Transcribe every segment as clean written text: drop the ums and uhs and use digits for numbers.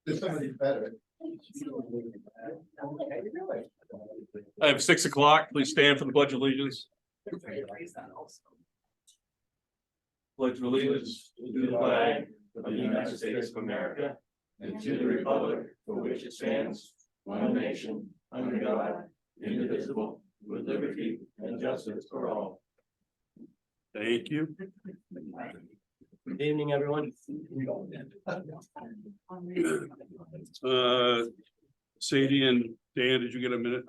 There's somebody better. I have 6 o'clock. Please stand for the Pledge of Allegiance. Pledge of Allegiance to the flag of the United States of America and to the republic for which it stands, one nation, under God, indivisible, with liberty and justice for all. Thank you. Good evening, everyone. Sadie and Dan, did you get a minute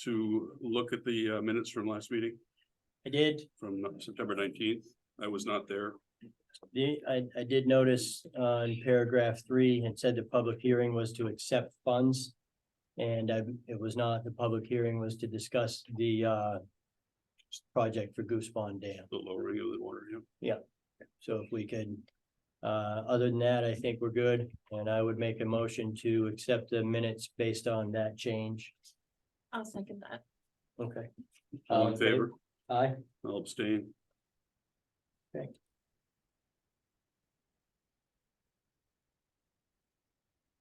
to look at the minutes from last meeting I did. from September 19th? I was not there. I did notice in paragraph 3, it said the public hearing was to accept funds. And it was not, the public hearing was to discuss the project for Goose Pond Dam. The lowering of the water, yeah. So if we could, other than that, I think we're good. And I would make a motion to accept the minutes based on that change. I'll second that. Okay. All in favor? Aye. I'll abstain.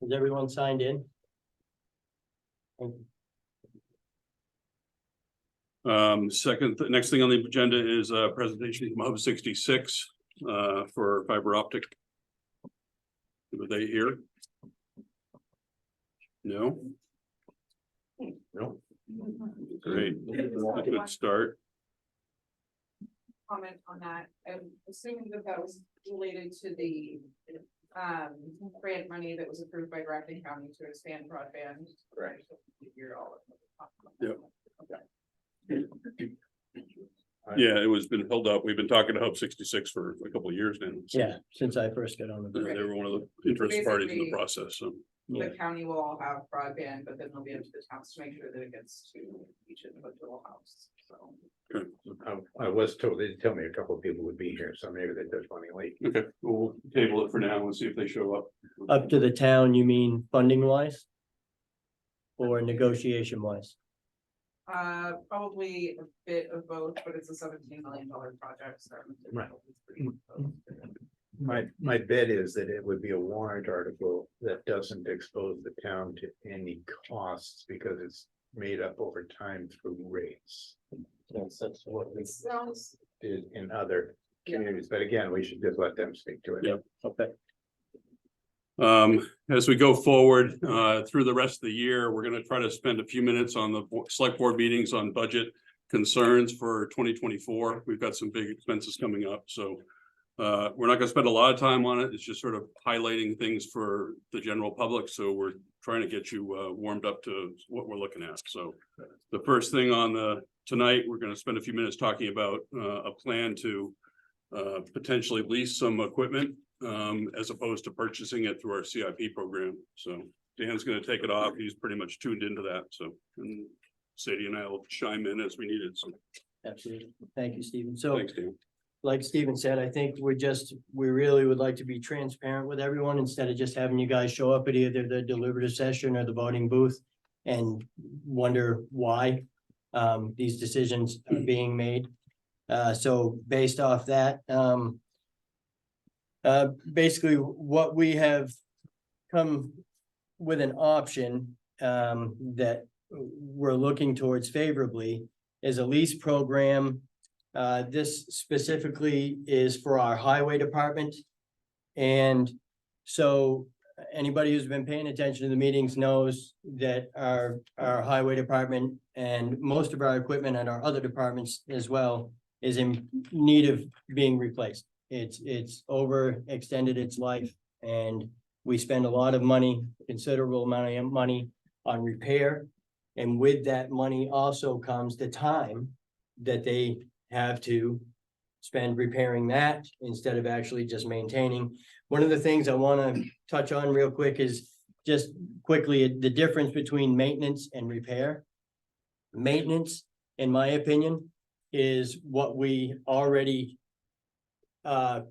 Is everyone signed in? Next thing on the agenda is a presentation from Hub 66 for fiber optic. Were they here? No? No. Great. A good start. Comment on that. I'm assuming that that was related to the grant money that was approved by Grafton County to expand broadband. Correct. You're all. Yep. Yeah, it was been held up. We've been talking to Hub 66 for a couple of years now. So Yeah, since I first got on the board. They were one of the interested parties in the process, so. The county will all have broadband, but then they'll be up to the towns to make sure that it gets to each individual house, so. I was told, they did tell me a couple of people would be here, so maybe they're just running late. Okay, we'll table it for now and see if they show up. Up to the town, you mean funding wise? Or negotiation wise? Probably a bit of both, but it's a $17 million project, so. Right. My bet is that it would be a warrant article that doesn't expose the town to any costs because it's made up over time through rates. That's what we Sounds, did in other Yeah. communities, but again, we should just let them speak to it. Yeah. Okay. As we go forward, through the rest of the year, we're gonna try to spend a few minutes on the select board meetings on budget concerns for 2024. We've got some big expenses coming up, so we're not gonna spend a lot of time on it. It's just sort of highlighting things for the general public, so we're trying to get you warmed up to what we're looking at. So the first thing on tonight, we're gonna spend a few minutes talking about a plan to potentially lease some equipment as opposed to purchasing it through our CIP program. So Dan's gonna take it off. He's pretty much tuned into that. So, and Sadie and I will chime in as we need it. So Absolutely. Thank you, Stephen. So thanks, Dan. like Stephen said, I think we really would like to be transparent with everyone instead of just having you guys show up at either the deliberative session or the voting booth and wonder why these decisions are being made. So based off that, basically what we have come with an option that we're looking towards favorably is a lease program. This specifically is for our highway department. And so anybody who's been paying attention to the meetings knows that our highway department and most of our equipment and our other departments as well is in need of being replaced. It's overextended its life, and we spend a lot of money, considerable amount of money on repair. And with that money also comes the time that they have to spend repairing that instead of actually just maintaining. One of the things I want to touch on real quick is just quickly the difference between maintenance and repair. Maintenance, in my opinion, is what we already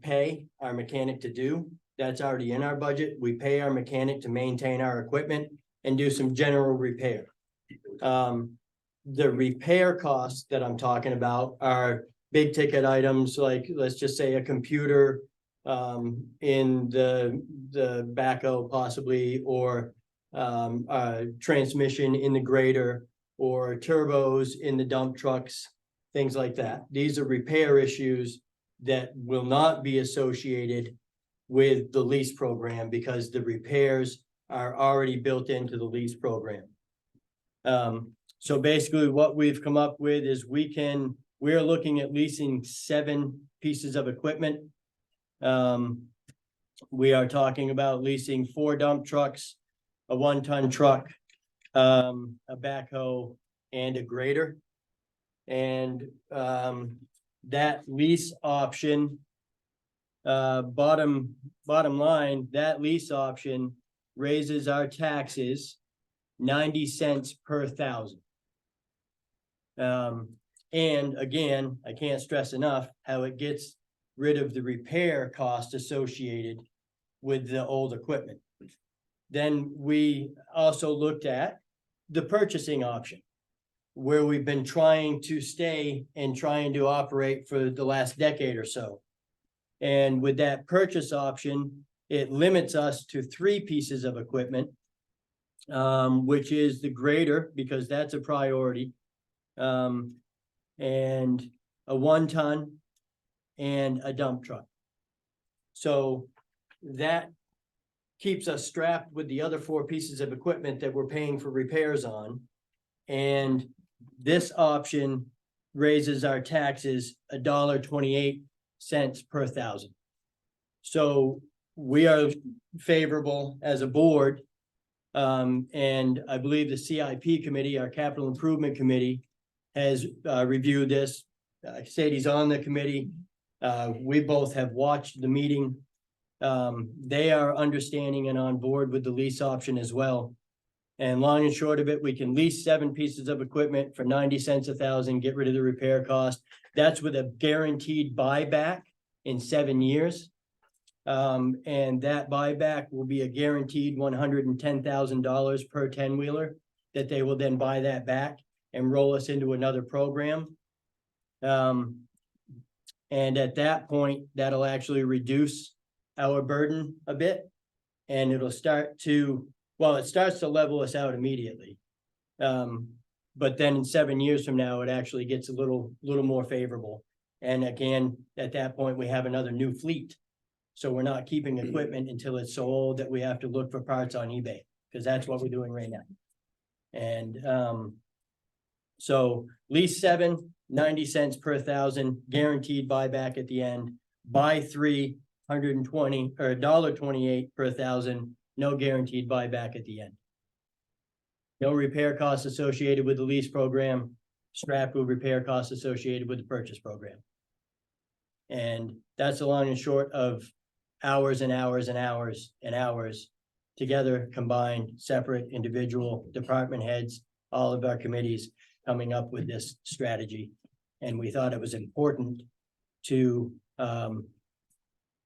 pay our mechanic to do. That's already in our budget. We pay our mechanic to maintain our equipment and do some general repair. The repair costs that I'm talking about are big ticket items, like let's just say a computer, in the backhoe possibly, or transmission in the grader, or turbos in the dump trucks, things like that. These are repair issues that will not be associated with the lease program because the repairs are already built into the lease program. So basically what we've come up with is we're looking at leasing 7 pieces of equipment. We are talking about leasing 4 dump trucks, a 1-ton truck, a backhoe, and a grader. And that lease option, bottom line, that lease option raises our taxes 90 cents per thousand. And again, I can't stress enough how it gets rid of the repair cost associated with the old equipment. Then we also looked at the purchasing option, where we've been trying to stay and trying to operate for the last decade or so. And with that purchase option, it limits us to 3 pieces of equipment, which is the grader, because that's a priority, and a 1-ton and a dump truck. So that keeps us strapped with the other 4 pieces of equipment that we're paying for repairs on. And this option raises our taxes $1.28 per thousand. So we are favorable as a board. And I believe the CIP committee, our capital improvement committee, has reviewed this. Sadie's on the committee. We both have watched the meeting. They are understanding and on board with the lease option as well. And long and short of it, we can lease 7 pieces of equipment for 90 cents a thousand, get rid of the repair cost. That's with a guaranteed buyback in 7 years. And that buyback will be a guaranteed $110,000 per 10-wheeler that they will then buy that back and roll us into another program. And at that point, that'll actually reduce our burden a bit. And it'll start to, well, it starts to level us out immediately. But then in 7 years from now, it actually gets a little more favorable. And again, at that point, we have another new fleet. So we're not keeping equipment until it's so old that we have to look for parts on eBay, because that's what we're doing right now. And so lease 7, 90 cents per thousand, guaranteed buyback at the end. Buy 3, 120 or $1.28 per thousand, no guaranteed buyback at the end. No repair costs associated with the lease program, strapped with repair costs associated with the purchase program. And that's the long and short of hours and hours and hours and hours together, combined, separate, individual department heads, all of our committees coming up with this strategy. And we thought it was important to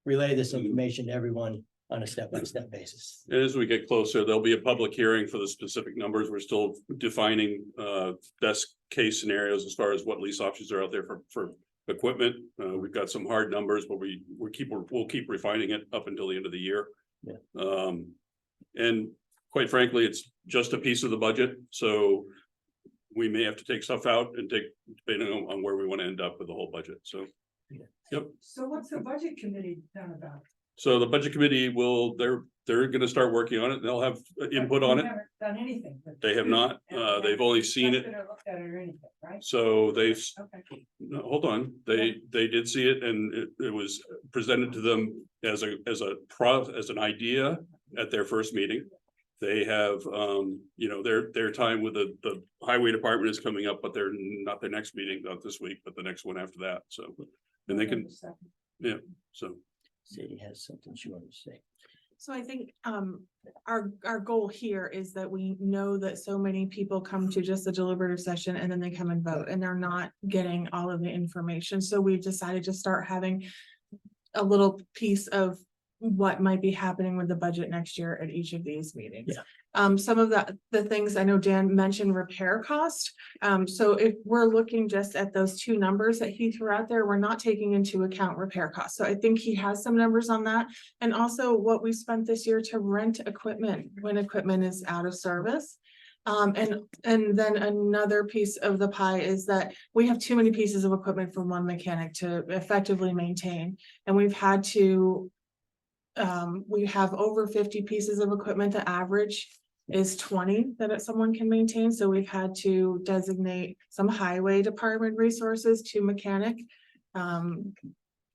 relay this information to everyone on a step-by-step basis. As we get closer, there'll be a public hearing for the specific numbers. We're still defining best case scenarios as far as what lease options are out there for equipment. We've got some hard numbers, but we'll keep refining it up until the end of the year. Yeah. And quite frankly, it's just a piece of the budget, so we may have to take stuff out and take, depending on where we want to end up with the whole budget, so. Yeah. Yep. So what's the budget committee done about? So the budget committee they're gonna start working on it. They'll have input on it. They haven't done anything. but- They have not, they've only seen it. Not gonna look at it or anything, right? So they've, Okay. no, hold on, they did see it, and it was presented to them as an idea at their first meeting. They have, their time with the highway department is coming up, but they're not their next meeting, not this week, but the next one after that, so. And they can, so. Sadie has something she wanted to say. So I think our goal here is that we know that so many people come to just the deliberative session and then they come and vote and they're not getting all of the information. So we've decided to start having a little piece of what might be happening with the budget next year at each of these meetings. Yeah. Some of the things I know Dan mentioned repair cost. So if we're looking just at those two numbers that he threw out there, we're not taking into account repair costs. So I think he has some numbers on that. And also what we spent this year to rent equipment when equipment is out of service. And then another piece of the pie is that we have too many pieces of equipment for one mechanic to effectively maintain. And we've had to, we have over 50 pieces of equipment. The average is 20 that someone can maintain. So we've had to designate some highway department resources to mechanic.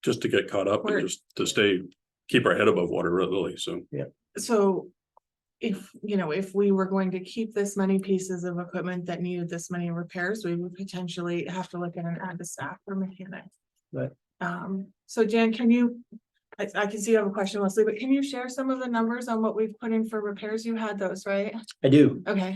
Just to get caught up We're- and just to keep our head above water, really, so. So if, if we were going to keep this many pieces of equipment that needed this many repairs, we would potentially have to look at an add to staff for mechanic. Right. So Jan, I can see you have a question, Leslie, but can you share some of the numbers on what we've put in for repairs? You had those, right? I do. Okay,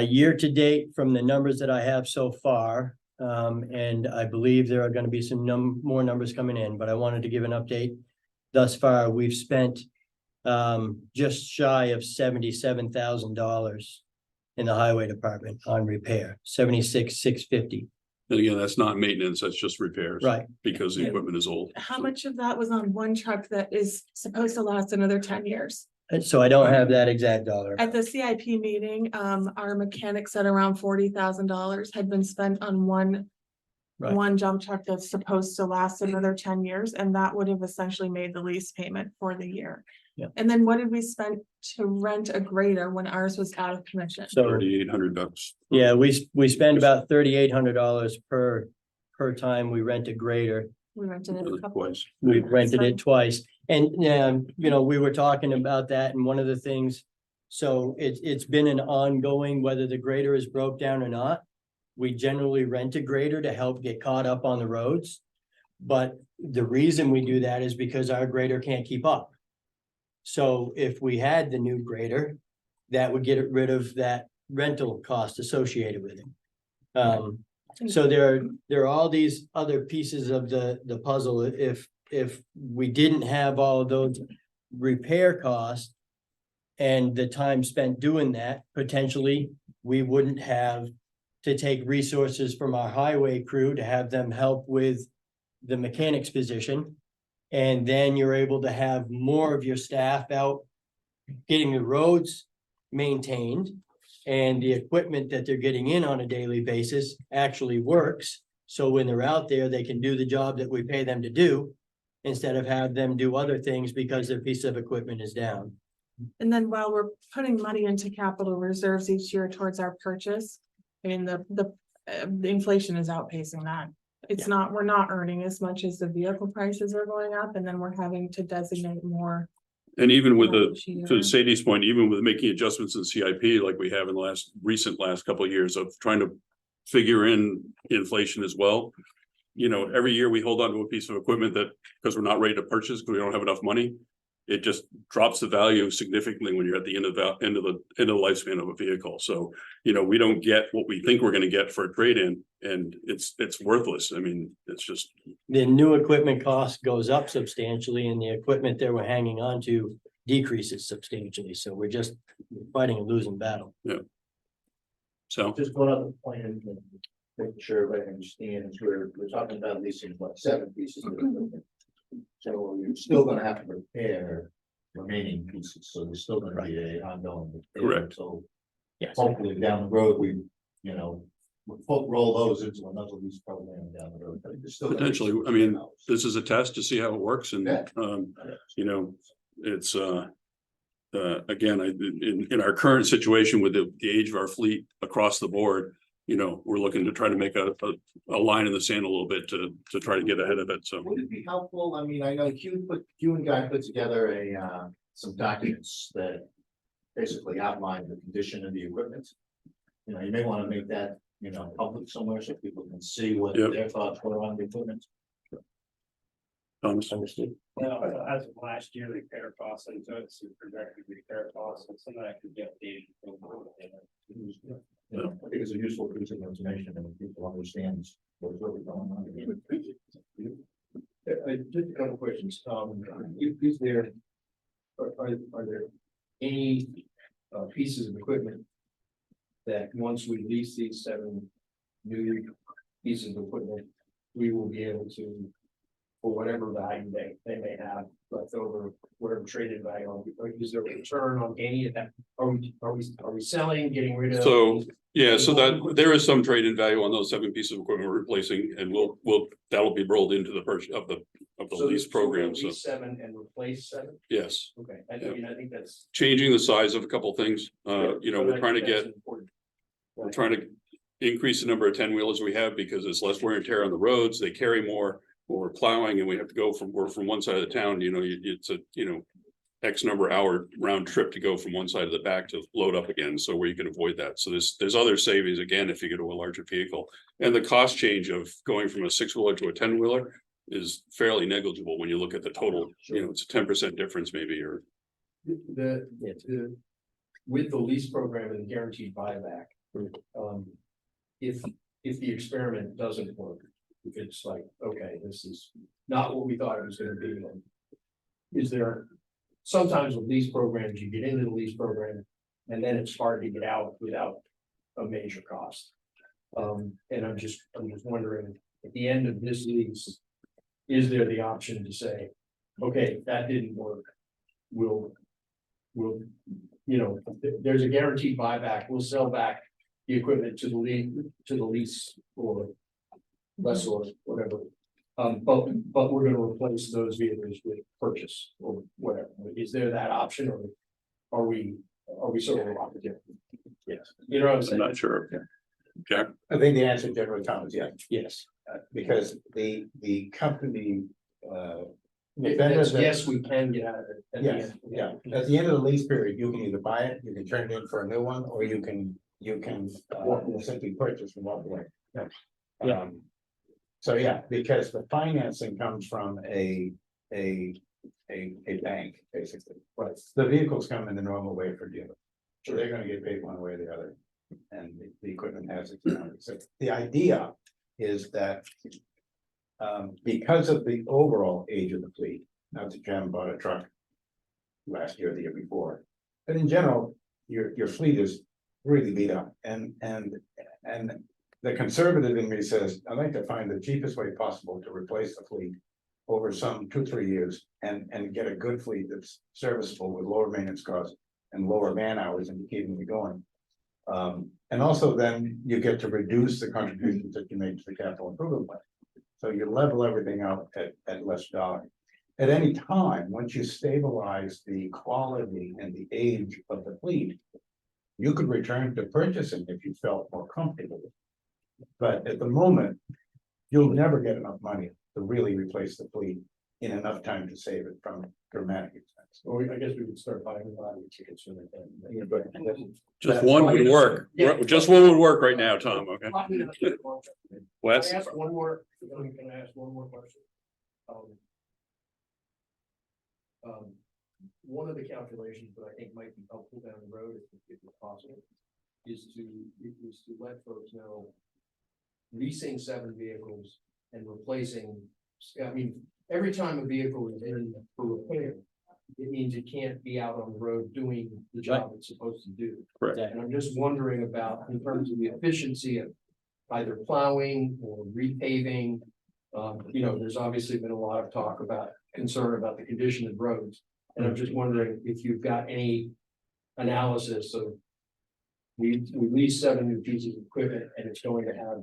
Year to date, from the numbers that I have so far, and I believe there are gonna be some more numbers coming in, but I wanted to give an update. Thus far, we've spent just shy of $77,000 in the highway department on repair, 76,650. And again, that's not maintenance, that's just repairs. Right. Because the Yeah. equipment is old. how much of that was on one truck that is supposed to last another 10 years? And so I don't have that exact dollar. At the CIP meeting, our mechanic said around $40,000 had been spent on one Right. dump truck that's supposed to last another 10 years, and that would have essentially made the lease payment for the year. Yeah. And then what did we spend to rent a grader when ours was out of commission? So, $3,800. yeah, we spend about $3,800 per time we rent a grader. We rented it a couple. Twice. We've rented it twice. And, we were talking about that, and one of the things, so it's been an ongoing, whether the grader is broke down or not. We generally rent a grader to help get caught up on the roads. But the reason we do that is because our grader can't keep up. So if we had the new grader, that would get rid of that rental cost associated with it. So there are all these other pieces of the puzzle. If we didn't have all of those repair costs and the time spent doing that, potentially we wouldn't have to take resources from our highway crew to have them help with the mechanic's position. And then you're able to have more of your staff out getting the roads maintained. And the equipment that they're getting in on a daily basis actually works. So when they're out there, they can do the job that we pay them to do, instead of have them do other things because their piece of equipment is down. And then while we're putting money into capital reserves each year towards our purchase, I mean, the inflation is outpacing that. It's not, we're not earning as much as the vehicle prices are going up, and then we're having to designate more. And even with each year. to Sadie's point, even with making adjustments in CIP like we have in the last couple of years of trying to figure in inflation as well. Every year we hold on to a piece of equipment that, because we're not ready to purchase, because we don't have enough money. It just drops the value significantly when you're at the end of the lifespan of a vehicle. So, we don't get what we think we're gonna get for a trade-in, and it's worthless. I mean, it's just. The new equipment cost goes up substantially and the equipment that we're hanging on to decreases substantially. So we're just fighting a losing battle. So, Just one other point, and making sure everybody understands, we're talking about leasing, what, 7 pieces of equipment. So you're still gonna have to repair remaining pieces, so there's still gonna be a ongoing. repair. Correct. So Yes. hopefully down the road, we'll roll those into another lease program down the road. But there's still gonna be potentially, some I mean, hours. this is a test to see how it works, and Yeah. it's again, in our current situation with the age of our fleet across the board, we're looking to try to make a line in the sand a little bit to try to get ahead of it. So Would it be helpful? I mean, I know you and Guy put together some documents that basically outline the condition of the equipment. You may want to make that, public somewhere so people can see what Yep. their thoughts were on the equipment. Thomas, Understood? As of last year, repair costs, and so it's projected repair costs, and some of that could get dated. I think it's a useful piece of information and people understand what's really going on. Just a couple questions. Is there, are there any pieces of equipment that once we lease these 7 new pieces of equipment, we will be able to, for whatever value they may have left over, whatever traded value, is there a return on any of that? Are we selling, getting rid of? So, yeah, so that there is some trade-in value on those 7 pieces of equipment we're replacing, and that'll be rolled into the purchase of the lease program, so, Lease 7 and replace 7? yes. Okay, I mean, I think that's. Changing the size of a couple things, we're trying to get, we're trying to increase the number of 10-wheelers we have because it's less wear and tear on the roads, they carry more. When we're plowing and we have to go from one side of the town, it's a, X number hour round trip to go from one side of the back to load up again, so where you can avoid that. So there's other savings again, if you go to a larger vehicle. And the cost change of going from a 6-wheeler to a 10-wheeler is fairly negligible when you look at the total, it's a 10% difference maybe, or. With the lease program and the guaranteed buyback. If the experiment doesn't work, if it's like, okay, this is not what we thought it was gonna be. Is there, sometimes with lease programs, you get into the lease program and then it's hard to get out without a major cost. And I'm just wondering, at the end of this lease, is there the option to say, okay, that didn't work? We'll, there's a guaranteed buyback, we'll sell back the equipment to the lease or less or whatever. But we're gonna replace those vehicles with purchase or whatever. Is there that option, or are we sort of locked in? Yes. You know what I'm I'm saying? not sure. Jack? I think the answer generally, Tom, is yes, Yes. because the company, Yes, we can get out of it. at the yes, end. yeah, at the end of the lease period, you can either buy it, you can turn it in for a new one, or you can simply purchase and walk away. Yeah. So, yeah, because the financing comes from a bank, basically. Right. The vehicles come in the normal way for dealer. So they're gonna get paid one way or the other. And the equipment has its value. So the idea is that because of the overall age of the fleet, not that Jim bought a truck last year or the year before, but in general, your fleet is really beat up, and the conservative in me says, I'd like to find the cheapest way possible to replace the fleet over some 2-3 years and get a good fleet that's serviceable with lower maintenance costs and lower man hours and keeping it going. And also then you get to reduce the contributions that you make to the capital improvement plan. So you level everything out at less dollar. At any time, once you stabilize the quality and the age of the fleet, you could return to purchasing if you felt more comfortable. But at the moment, you'll never get enough money to really replace the fleet in enough time to save it from dramatic expense. Or I guess we could start buying lottery tickets for that. Just one would work. Just one would work right now, Tom, okay? Wes? Can I ask one more question? One of the calculations that I think might be helpful down the road, if it's possible, is to let folks know leasing 7 vehicles and replacing, I mean, every time a vehicle is in for repair, it means it can't be out on the road doing the job it's supposed to do. Correct. And I'm just wondering about, in terms of the efficiency of either plowing or repaving. There's obviously been a lot of talk about concern about the condition of roads. And I'm just wondering if you've got any analysis of we lease 7 new pieces of equipment and it's going to have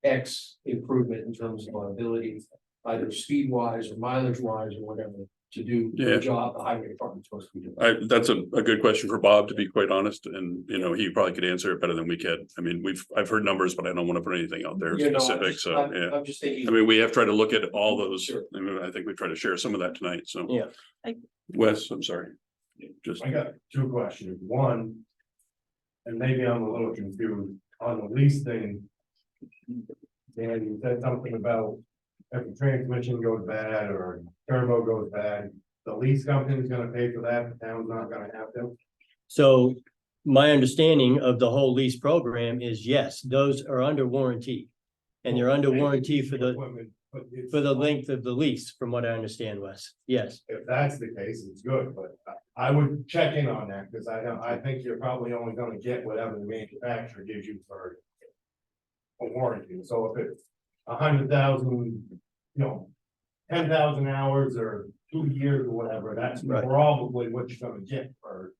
X improvement in terms of our ability, either speed wise or mileage wise or whatever, to do the job the highway department's supposed to be doing. That's a good question for Bob, to be quite honest, and he probably could answer it better than we can. I mean, I've heard numbers, but I don't want to put anything out there specific, so, yeah. I'm just thinking. I mean, we have tried to look at all those. Sure. I mean, I think we try to share some of that tonight, so. Yeah. Wes, I'm sorry. Just, I got 2 questions. One, and maybe I'm a little confused on the lease thing. Dan, you said something about if the transmission goes bad or turbo goes bad, the lease company's gonna pay for that, the town's not gonna have to. So my understanding of the whole lease program is yes, those are under warranty. And they're under warranty for the, Equipment But it's- for the length of the lease, from what I understand, Wes. Yes, If that's the case, it's good, but I would check in on that, because I think you're probably only gonna get whatever the manufacturer gives you for. A warranty, so if it's 100,000, 10,000 hours or 2 years or whatever, that's Right. probably what you're gonna get for.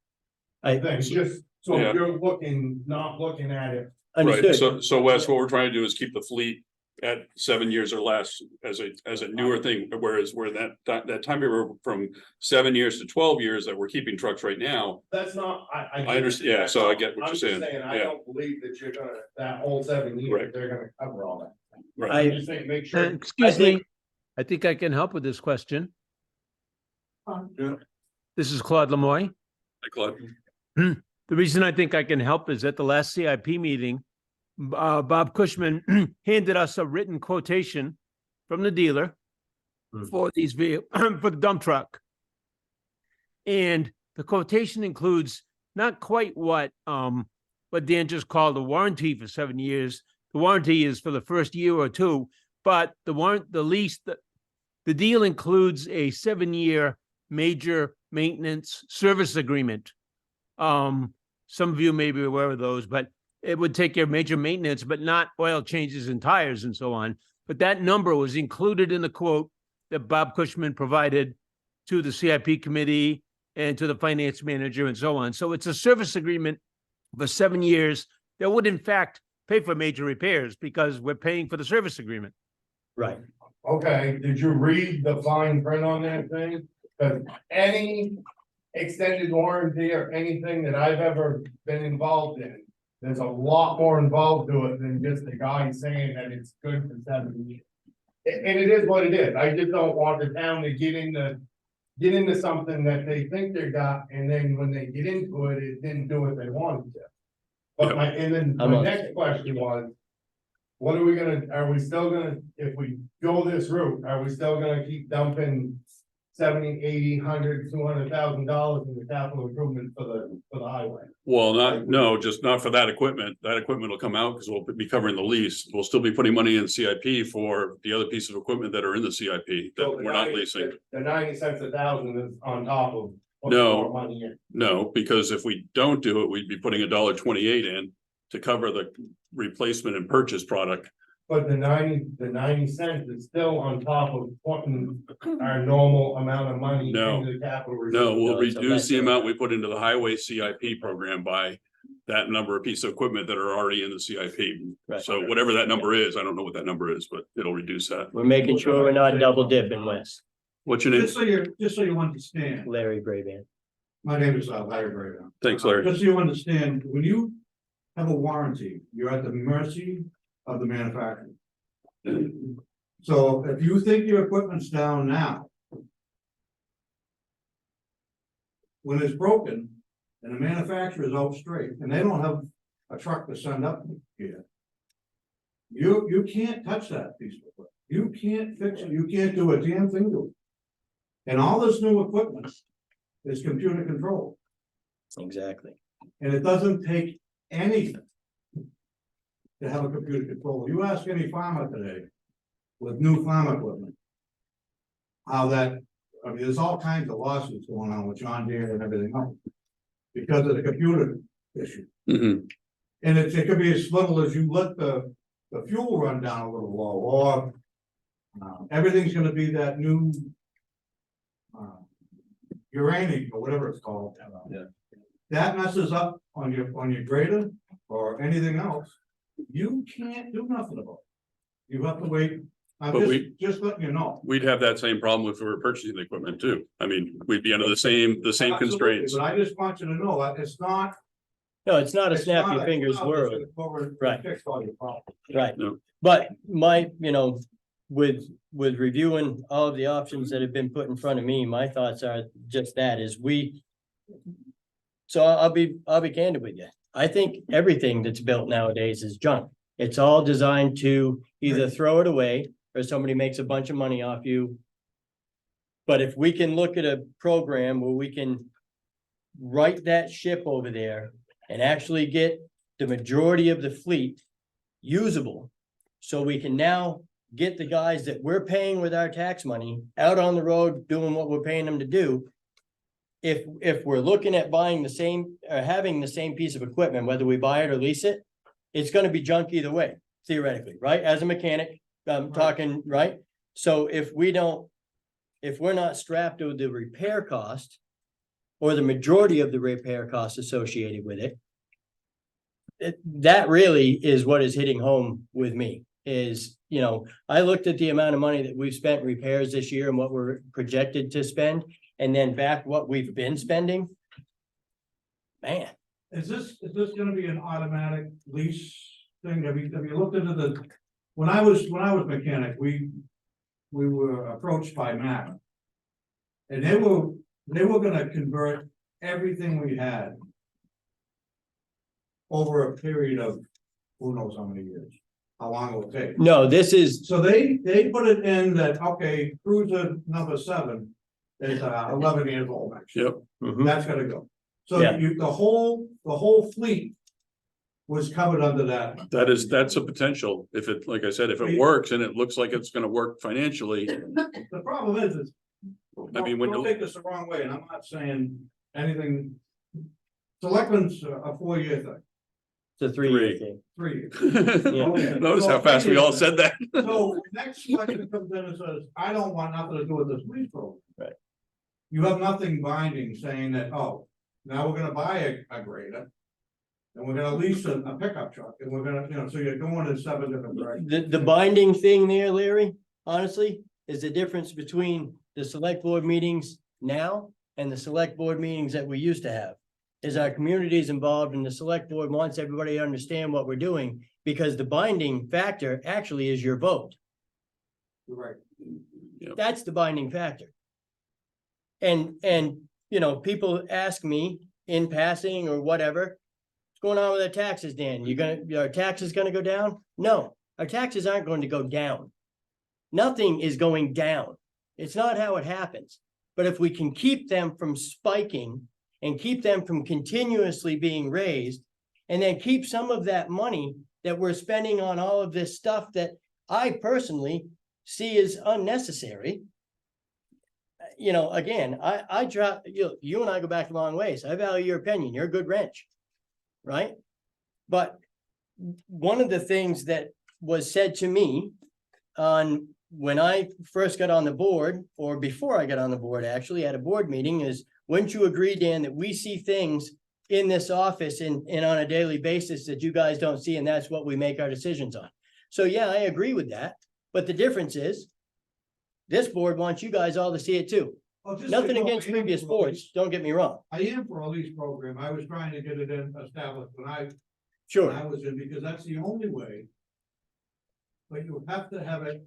I Things, just so Yeah. you're not looking at it. Right, understood. so Wes, what we're trying to do is keep the fleet at 7 years or less as a newer thing, whereas where that time period from 7 years to 12 years that we're keeping trucks right now. That's not, I. I understand, yeah, so I get what I'm you're just saying, I yeah. don't believe that you're gonna, that whole 7 years, Right. they're gonna cover all that. Right. I'm just saying, make sure. Excuse think- me, I think I can help with this question. Yeah. This is Claude Lemoy. Hi, Claude. The reason I think I can help is at the last CIP meeting, Bob Cushman handed us a written quotation from the dealer for these for the dump truck. And the quotation includes not quite what Dan just called a warranty for 7 years. The warranty is for the first year or two, but the lease, the deal includes a 7-year major maintenance service agreement. Some of you may be aware of those, but it would take care of major maintenance, but not oil changes and tires and so on. But that number was included in the quote that Bob Cushman provided to the CIP committee and to the finance manager and so on. So it's a service agreement for 7 years that would in fact pay for major repairs because we're paying for the service agreement. Right. Okay, did you read the fine print on that thing? Cause any extended warranty or anything that I've ever been involved in, there's a lot more involved to it than just the guy saying that it's good for 7 years. And it is what it is. I just don't want the town to get into something that they think they got, and then when they get into it, it didn't do what they wanted to. But I'm my on. next question was, what are we still gonna, if we go this route, are we still gonna keep dumping 70, 80, 100, $200,000 in the capital improvement for the highway? Well, just not for that equipment. That equipment will come out because we'll be covering the lease. We'll still be putting money in CIP for the other piece of equipment that are in the CIP that So the we're not 90 leasing. The 90 cents a thousand is on top of. what's No. more money in. No, because if we don't do it, we'd be putting $1.28 in to cover the replacement and purchase product. But the 90 cents is still on top of putting our normal amount of money No. into the capital. No, we'll No, it's a reduce the lesser amount we put into the highway CIP program by that number of pieces of equipment that are already in the CIP. Right. So whatever that number is, I don't know what that number is, but it'll reduce that. We're making sure we're not double dipping, Wes. What's your name? Just so you understand, Larry Braban. my name is Larry Braden. Thanks, Larry. Just so you understand, when you have a warranty, you're at the mercy of the manufacturer. So if you think your equipment's down now, when it's broken and the manufacturer's out straight and they don't have a truck to send up here, you can't touch that piece of equipment. You can't fix it. You can't do a damn thing to it. And all this new equipment is computer controlled, Exactly. and it doesn't take anything to have a computer control. You ask any farmer today with new farm equipment, how that, I mean, there's all kinds of lawsuits going on with John Deere and everything else because of the computer issue. Mhm. And it could be as little as you let the fuel run down a little low, or everything's gonna be that new uranium or whatever it's called. Yeah. That messes up on your grader or anything else, you can't do nothing about it. You have to wait. I'm But just letting you know. We'd have that same problem if we were purchasing the equipment too. I mean, we'd be under the same Absolutely, constraints. But I just want you to know that it's not. No, it's not a it's snap not your fingers cloud that's world. gonna go over and Right. Fix all your problems. Right. No. But with reviewing all of the options that have been put in front of me, my thoughts are just that is so I'll be candid with you. I think everything that's built nowadays is junk. It's all designed to either throw it away or somebody makes a bunch of money off you. But if we can look at a program where we can right that ship over there and actually get the majority of the fleet usable, so we can now get the guys that we're paying with our tax money out on the road doing what we're paying them to do. If we're looking at buying the same, or having the same piece of equipment, whether we buy it or lease it, it's gonna be junk either way, theoretically, right? As a mechanic, I'm talking, right? So if we're not strapped with the repair cost or the majority of the repair costs associated with it, that really is what is hitting home with me is, I looked at the amount of money that we've spent repairs this year and what we're projected to spend, and then back what we've been spending. Man, Is this gonna be an automatic lease thing? Have you looked into when I was mechanic, we were approached by Mac. And they were gonna convert everything we had over a period of who knows how many years, how long it will take. no, this is, So they put it in that, okay, cruiser number 7 is 11 years old next year. Yep. Mhm. That's gotta go. So Yeah. the whole fleet was covered under that. That's a potential. If it, like I said, if it We- works and it looks like it's gonna work financially, The problem is. I mean, when Don't you- take this the wrong way, and I'm not saying anything. Selectmen's a 4-year thing, it's a 3-year Three. thing. 3 years. Yeah. notice how fast we all said that. So next selection comes in and says, I don't want nothing to do with this lease program. Right. You have nothing binding saying that, oh, now we're gonna buy a grader. And we're gonna lease a pickup truck, and we're gonna, so you're going in 7 different directions. The binding thing there, Larry, honestly, is the difference between the select board meetings now and the select board meetings that we used to have. Is our community is involved and the select board wants everybody to understand what we're doing, because the binding factor actually is your vote. You're right. That's the binding factor. And, people ask me in passing or whatever, what's going on with our taxes, Dan? Our taxes gonna go down? No, our taxes aren't going to go down. Nothing is going down. It's not how it happens. But if we can keep them from spiking and keep them from continuously being raised, and then keep some of that money that we're spending on all of this stuff that I personally see as unnecessary. Again, I drop, you and I go back a long ways. I value your opinion. You're a good wrench. Right? But one of the things that was said to me when I first got on the board, or before I got on the board, actually, at a board meeting, is, wouldn't you agree, Dan, that we see things in this office and on a daily basis that you guys don't see, and that's what we make our decisions on? So yeah, I agree with that, but the difference is this board wants you guys all to see it too. Well, just so Nothing you know, against I am previous for a boards, lease- don't get me wrong. I am for a lease program. I was trying to get it established when I Sure, was in, because that's the only way. But you have to have it.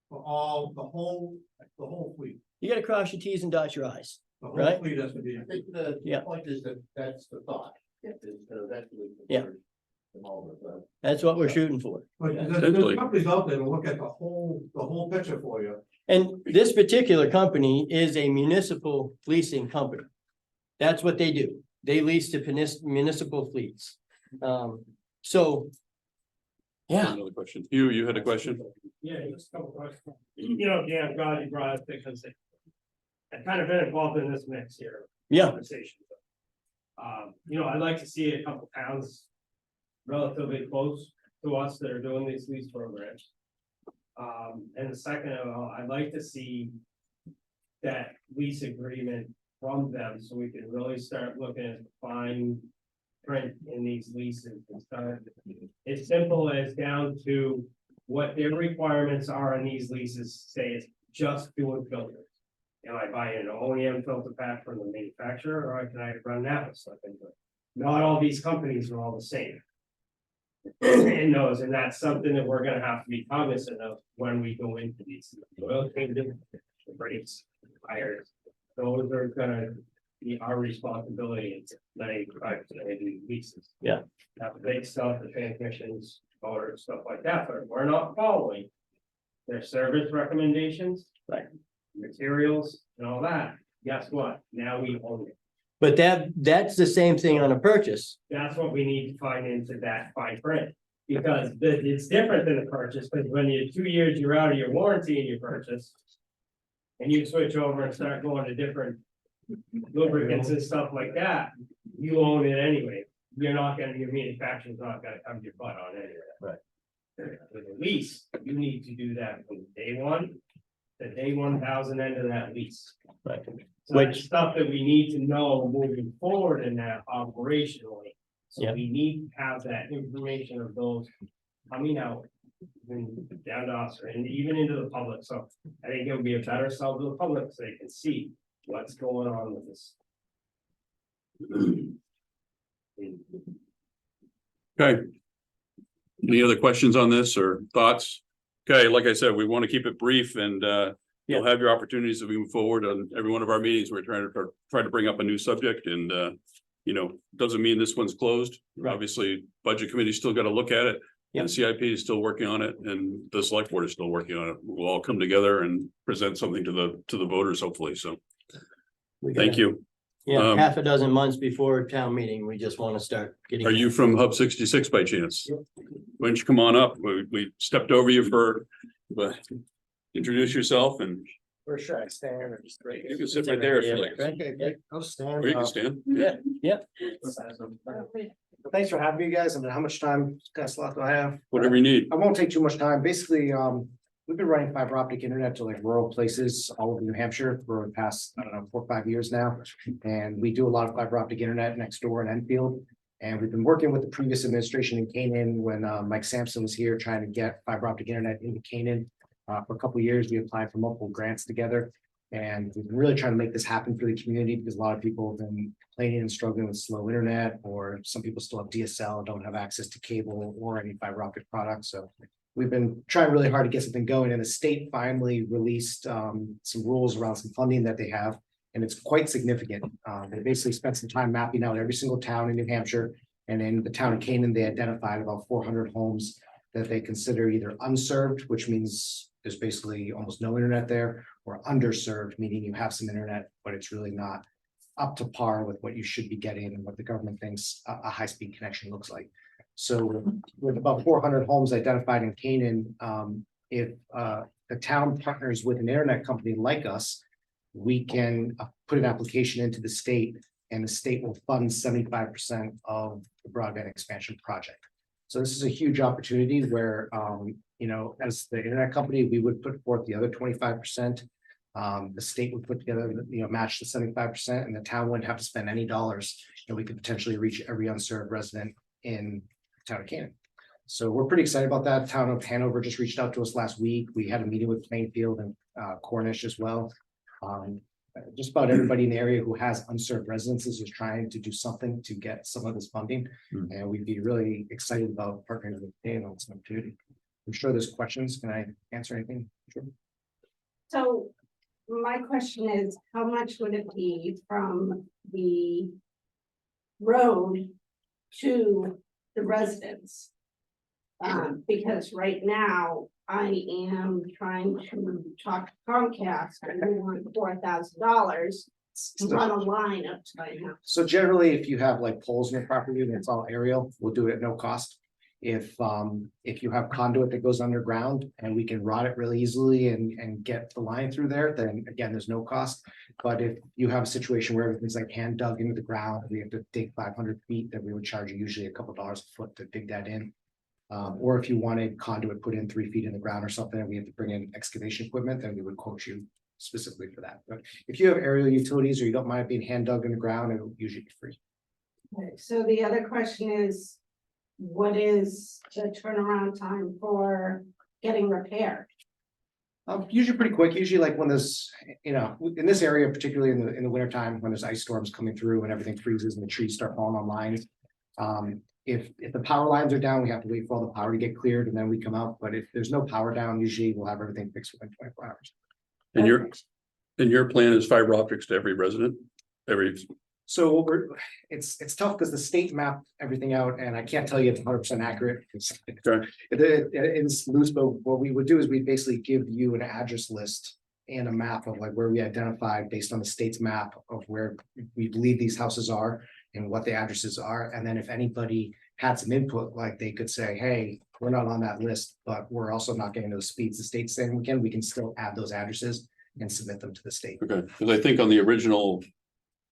For the whole fleet, you gotta cross your Ts and dot your Is. the Right. whole fleet has to be. I think the Yeah. point is that that's the thought. Is to eventually Yeah. convert them all to the- That's what we're shooting for. But Yeah. there's Essentially. companies out there to look at the whole picture for you. And this particular company is a municipal leasing company. That's what they do. They lease to municipal fleets. So. Yeah, Another question. You had a question? Yeah, just a couple questions. Dan, I'm glad you brought it because I've kind of been involved in this mix here. yeah, Conversation. I'd like to see a couple towns relatively close to us that are doing these lease programs. And the second of all, I'd like to see that lease agreement from them, so we can really start looking at the fine print in these leases and start as simple as down to what their requirements are in these leases, say it's just doing filters. I buy an OEM filter pack from the manufacturer, or can I run that with something? Not all these companies are all the same. And that's something that we're gonna have to be cognizant of when we go into these oil changes, the brakes, tires. Those are gonna be our responsibility in 95% of these leases. Yeah. Now, the big stuff, the transmissions, motors, stuff like that, but if we're not following their service recommendations. Right. Materials and all that, guess what? Now we own it. but that's the same thing on a purchase. That's what we need to find into that fine print. Because it's different than a purchase, because when you're 2 years, you're out of your warranty in your purchase. And you switch over and start going to different lubricants and stuff like that, you own it anyway. You're not gonna, your manufacturer's not gonna come to your butt on any of that. Right. With a lease, you need to do that from day one, the day 1,000 end of that lease. Right. So it's stuff that we need to know moving forward in that operationally. So Yeah. we need to have that information of those coming out. And down to us and even into the public, so I think it would be a better sell to the public so they can see what's going on with this. Okay. Any other questions on this or thoughts? Okay, like I said, we want to keep it brief and you'll have your opportunities as we move forward on every one of our meetings. We're trying to bring up a new subject and you know, doesn't mean this one's closed. Right. Obviously, budget committee's still got to look at it. Yep. And CIP is still working on it and the select board is still working on it. We'll all come together and present something to the voters, hopefully. So thank you. Yeah, Um, half a dozen months before town meeting, we just want to start getting. Are you from Hub 66 by chance? Why don't you come on up? We stepped over you but introduce yourself and Where should I stand or just right? you can sit right there if you like. Okay, I'll stand. Or you can stand. Yeah, Thanks for having me, guys. I mean, how much time, slot do I have? Whatever you need. I won't take too much time. Basically, we've been running fiber optic internet to like rural places all over New Hampshire for the past, I don't know, 4 or 5 years now. And we do a lot of fiber optic internet next door in Enfield. And we've been working with the previous administration in Canaan when Mike Sampson was here trying to get fiber optic internet into Canaan. For a couple of years, we applied for multiple grants together. And we've been really trying to make this happen for the community because a lot of people have been complaining and struggling with slow internet, or some people still have DSL, don't have access to cable or any fiber optic products. So we've been trying really hard to get something going, and the state finally released some rules around some funding that they have, and it's quite significant. They basically spent some time mapping out every single town in New Hampshire, and in the town of Canaan, they identified about 400 homes that they consider either unserved, which means there's basically almost no internet there, or underserved, meaning you have some internet, but it's really not up to par with what you should be getting and what the government thinks a high-speed connection looks like. So with about 400 homes identified in Canaan, if the town partners with an internet company like us, we can put an application into the state, and the state will fund 75% of the broadband expansion project. So this is a huge opportunity where, you know, as the internet company, we would put forth the other 25%. The state would put together, you know, match the 75%, and the town wouldn't have to spend any dollars, and we could potentially reach every unserved resident in the town of Canaan. So we're pretty excited about that. Town of Hanover just reached out to us last week. We had a meeting with Plainfield and Cornish as well. Just about everybody in the area who has unserved residences is trying to do something to get some of this funding. And we'd be really excited about partnering with Dan on this opportunity. I'm sure there's questions. Can I answer anything? Sure. So my question is, how much would it be from the road to the residence? Because right now I am trying to talk to Comcast and we want $4,000 to run a line up to my house. So generally, if you have like poles in your property and it's all aerial, we'll do it at no cost. If you have conduit that goes underground and we can rot it really easily and get the line through there, then again, there's no cost. But if you have a situation where everything's like hand dug into the ground, we have to dig 500 feet, then we would charge you usually a couple dollars a foot to dig that in. Or if you wanted conduit put in 3 feet in the ground or something, and we have to bring in excavation equipment, then we would quote you specifically for that. But if you have aerial utilities or you don't mind it being hand dug in the ground, it'll usually be free. Okay, so the other question is, what is the turnaround time for getting repaired? Usually pretty quick, usually like when there's, you know, in this area, particularly in the winter time, when there's ice storms coming through and everything freezes and the trees start falling online. If the power lines are down, we have to wait for all the power to get cleared and then we come out. But if there's no power down, usually we'll have everything fixed within 24 hours. And your plan is fiber optics to every resident? So it's tough because the state mapped everything out and I can't tell you it's 100% accurate. It's loose, but what we would do is we basically give you an address list and a map of like where we identified based on the state's map of where we believe these houses are and what the addresses are. And then if anybody had some input, like they could say, hey, we're not on that list, but we're also not getting those speeds the state's saying we can still add those addresses and submit them to the state. Okay, because I think on the original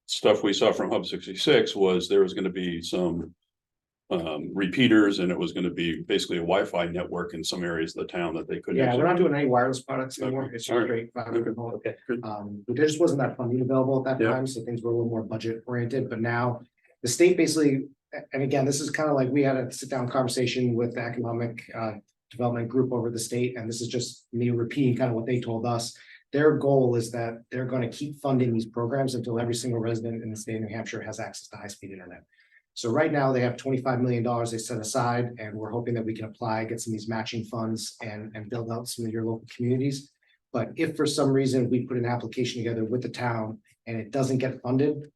stuff we saw from Hub 66 was there was going to be some repeaters, and it was going to be basically a Wi-Fi network in some areas of the town that they couldn't. Yeah, use. we're not doing any wireless products anymore. Okay. It's All just right. straight fiber to the home. Okay, good. But there just wasn't that funding available at that Yeah. time, so things were a little more budget oriented, but now the state basically, and again, this is kind of like we had a sit down conversation with the economic development group over the state, and this is just me repeating kind of what they told us. Their goal is that they're going to keep funding these programs until every single resident in the state of New Hampshire has access to high-speed internet. So right now they have $25 million they set aside, and we're hoping that we can apply, get some of these matching funds and build out some of your local communities. But if for some reason we put an application together with the town and it doesn't get funded,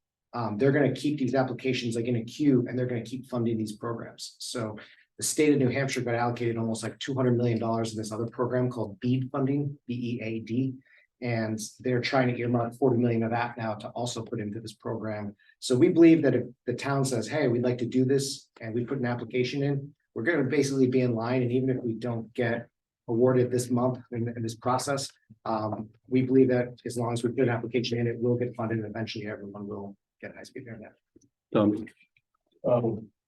they're going to keep these applications like in a queue, and they're going to keep funding these programs. So the state of New Hampshire got allocated almost like $200 million in this other program called BEAD funding, BEAD. And they're trying to earmark 40 million of that now to also put into this program. So we believe that if the town says, hey, we'd like to do this, and we put an application in, we're going to basically be in line. And even if we don't get awarded this month in this process, we believe that as long as we put an application in, it will get funded, and eventually everyone will get high-speed internet.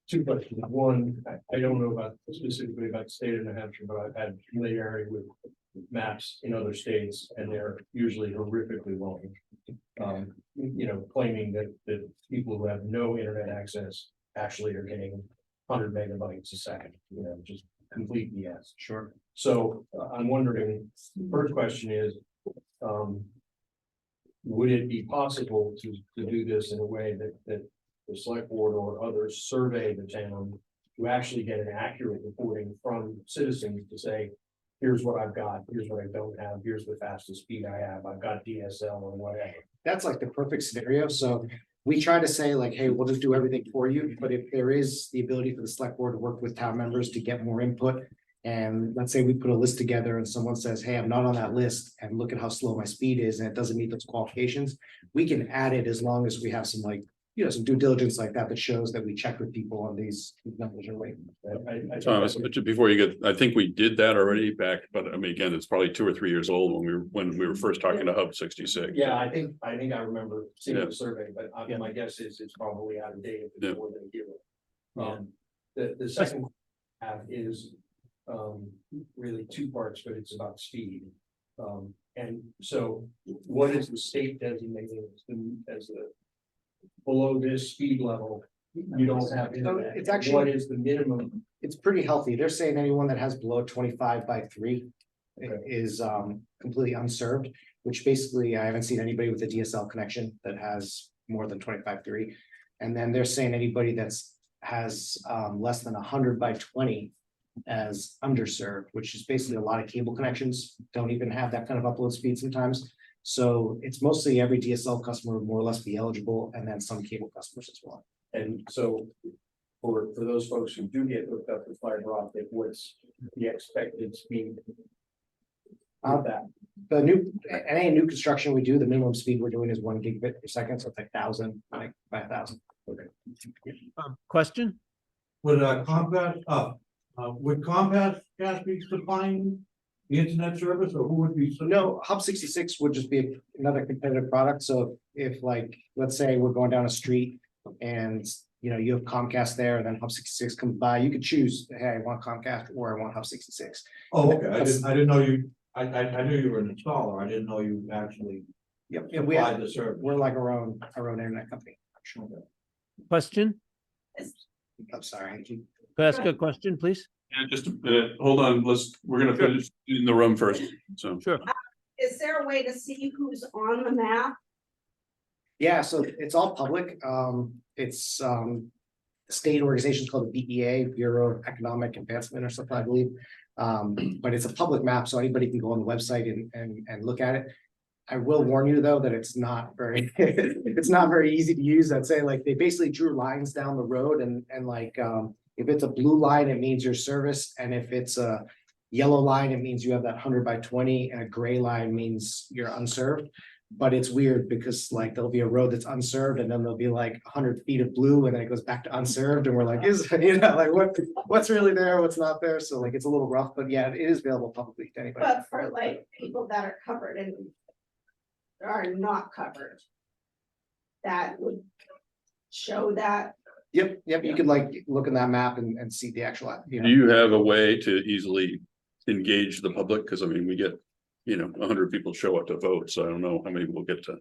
Two questions. One, I don't know about specifically about the state of New Hampshire, but I've had familiarity with maps in other states, and they're usually horrifically long. Claiming that people who have no internet access actually are getting 100 megabytes a second, just complete BS. Sure. So I'm wondering, first question is, would it be possible to do this in a way that the select board or others survey the town to actually get an accurate reporting from citizens to say, here's what I've got, here's what I don't have, here's the fastest speed I have, I've got DSL or whatever. That's like the perfect scenario. So we try to say like, hey, we'll just do everything for you. But if there is the ability for the select board to work with town members to get more input, and let's say we put a list together and someone says, hey, I'm not on that list, and look at how slow my speed is, and it doesn't meet those qualifications, we can add it as long as we have some some due diligence like that shows that we check with people on these numbers are right. Thomas, but before you get, I think we did that already back, but I mean, again, it's probably 2 or 3 years old when we were first talking to Hub 66. Yeah, I think I remember seeing the survey, but my guess is it's probably out of date if it's more than a year. The second half is really two parts, but it's about speed. And so what is the state designated as the below this speed level? You don't have internet. It's actually, what is the minimum? It's pretty healthy. They're saying anyone that has below 25/3 is completely unserved, which basically I haven't seen anybody with a DSL connection that has more than 25/3. And then they're saying anybody has less than 100/20 as underserved, which is basically a lot of cable connections don't even have that kind of upload speed sometimes. So it's mostly every DSL customer would more or less be eligible, and then some cable customers as well. And so for those folks who do get hooked up with fiber optic, what's the expected speed? That The any new construction we do, the minimum speed we're doing is 1 gigabit per second, so it's like 1,000, like 5,000. Okay. Question? Would Comcast be supplying the internet service, or who would be? No, Hub 66 would just be another competitive product. So if like, let's say we're going down a street and you have Comcast there, and then Hub 66 comes by, you could choose, hey, I want Comcast or I want Hub 66. Oh, okay, I didn't know you, I knew you were an installer, I didn't know you actually. Yep, supplied the service. we're like our own internet company. Question? I'm sorry. Can I ask a question, please? And just a minute, hold on, we're gonna finish in the room first, so. Sure. Is there a way to see who's on the map? Yeah, so it's all public. It's state organizations called the BEA, Bureau of Economic Advancement or something, I believe. But it's a public map, so anybody can go on the website and look at it. I will warn you though that it's not very it's not very easy to use. I'd say like they basically drew lines down the road and like if it's a blue line, it means your service, and if it's a yellow line, it means you have that 100/20, and a gray line means you're unserved. But it's weird because like there'll be a road that's unserved and then there'll be like 100 feet of blue and then it goes back to unserved and we're like, like what's really there, what's not there? So like it's a little rough, but yeah, it is available publicly to anybody. But for like people that are covered and are not covered, that would show that. Yep, you could like look in that map and see the actual, Do you have a way to easily engage the public? Because I mean, we get, 100 people show up to vote, so I don't know how many will get to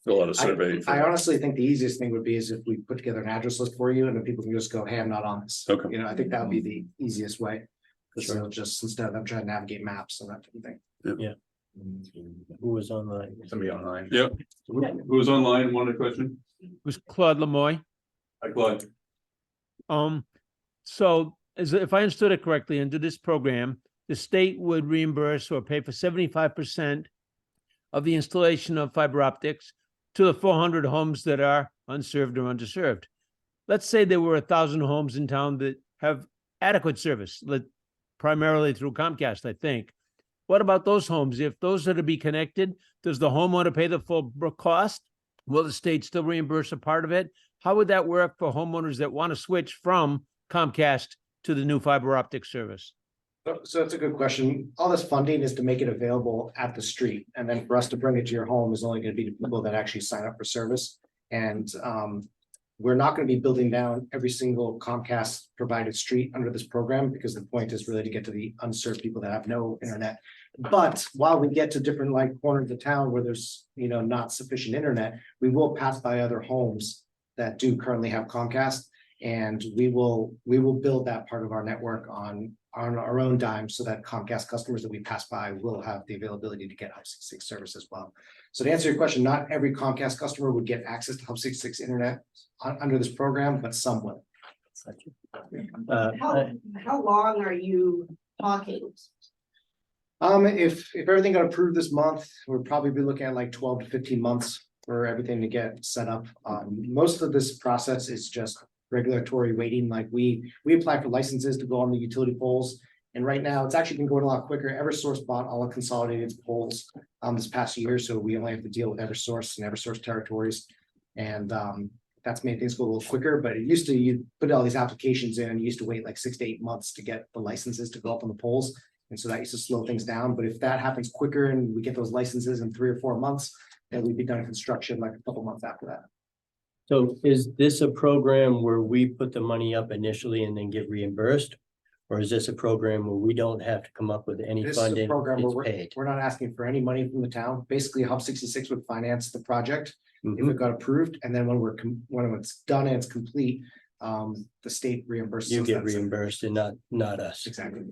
fill out a survey. I honestly think the easiest thing would be is if we put together an address list for you and then people can just go, hey, I'm not on this. Okay. I think that would be the easiest way. Because Sure. they'll just, instead of them trying to navigate maps and that type of thing. Who was online? Somebody online. Yep. Who was online, wanted a question? It was Claude Lemoy. Hi, Claude. So if I understood it correctly, under this program, the state would reimburse or pay for 75% of the installation of fiber optics to the 400 homes that are unserved or underserved. Let's say there were 1,000 homes in town that have adequate service, primarily through Comcast, I think. What about those homes? If those are to be connected, does the homeowner pay the full cost? Will the state still reimburse a part of it? How would that work for homeowners that want to switch from Comcast to the new fiber optic service? So that's a good question. All this funding is to make it available at the street. And then for us to bring it to your home is only going to be the people that actually sign up for service. And we're not going to be building down every single Comcast provided street under this program because the point is really to get to the unserved people that have no internet. But while we get to different like corners of town where there's, not sufficient internet, we will pass by other homes that do currently have Comcast. And we will build that part of our network on our own dime so that Comcast customers that we pass by will have the availability to get Hub 66 service as well. So to answer your question, not every Comcast customer would get access to Hub 66 internet under this program, but some will. How long are you talking? If everything got approved this month, we'd probably be looking at like 12 to 15 months for everything to get set up. Most of this process is just regulatory waiting. Like we apply for licenses to go on the utility poles. And right now it's actually been going a lot quicker. Eversource bought all the consolidated poles this past year. So we only have to deal with Eversource and Eversource territories. And that's made things go a little quicker, but it used to, you put all these applications in and you used to wait like 6 to 8 months to get the licenses to go up on the poles. And so that used to slow things down. But if that happens quicker and we get those licenses in 3 or 4 months, then we'd be done in construction like a couple months after that. So is this a program where we put the money up initially and then get reimbursed? Or is this a program where we don't have to come up with any This is a funding, program it's where paid? we're not asking for any money from the town. Basically, Hub 66 would finance the project if it got approved. And then when it's done and it's complete, the state reimburses. You us get that same- reimbursed and not us. Exactly.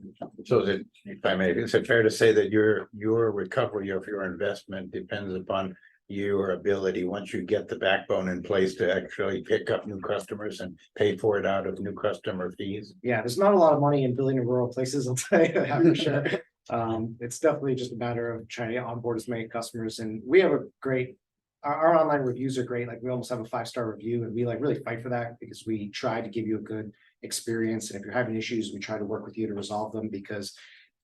So is it, if I may, is it fair to say that your recovery of your investment depends upon your ability, once you get the backbone in place, to actually pick up new customers and pay for it out of new customer fees? Yeah, there's not a lot of money in building in rural places, I'll tell you that for sure. It's definitely just a matter of trying to onboard as many customers, and we have a great, our online reviews are great. Like we almost have a 5-star review, and we like really fight for that because we try to give you a good experience. And if you're having issues, we try to work with you to resolve them, because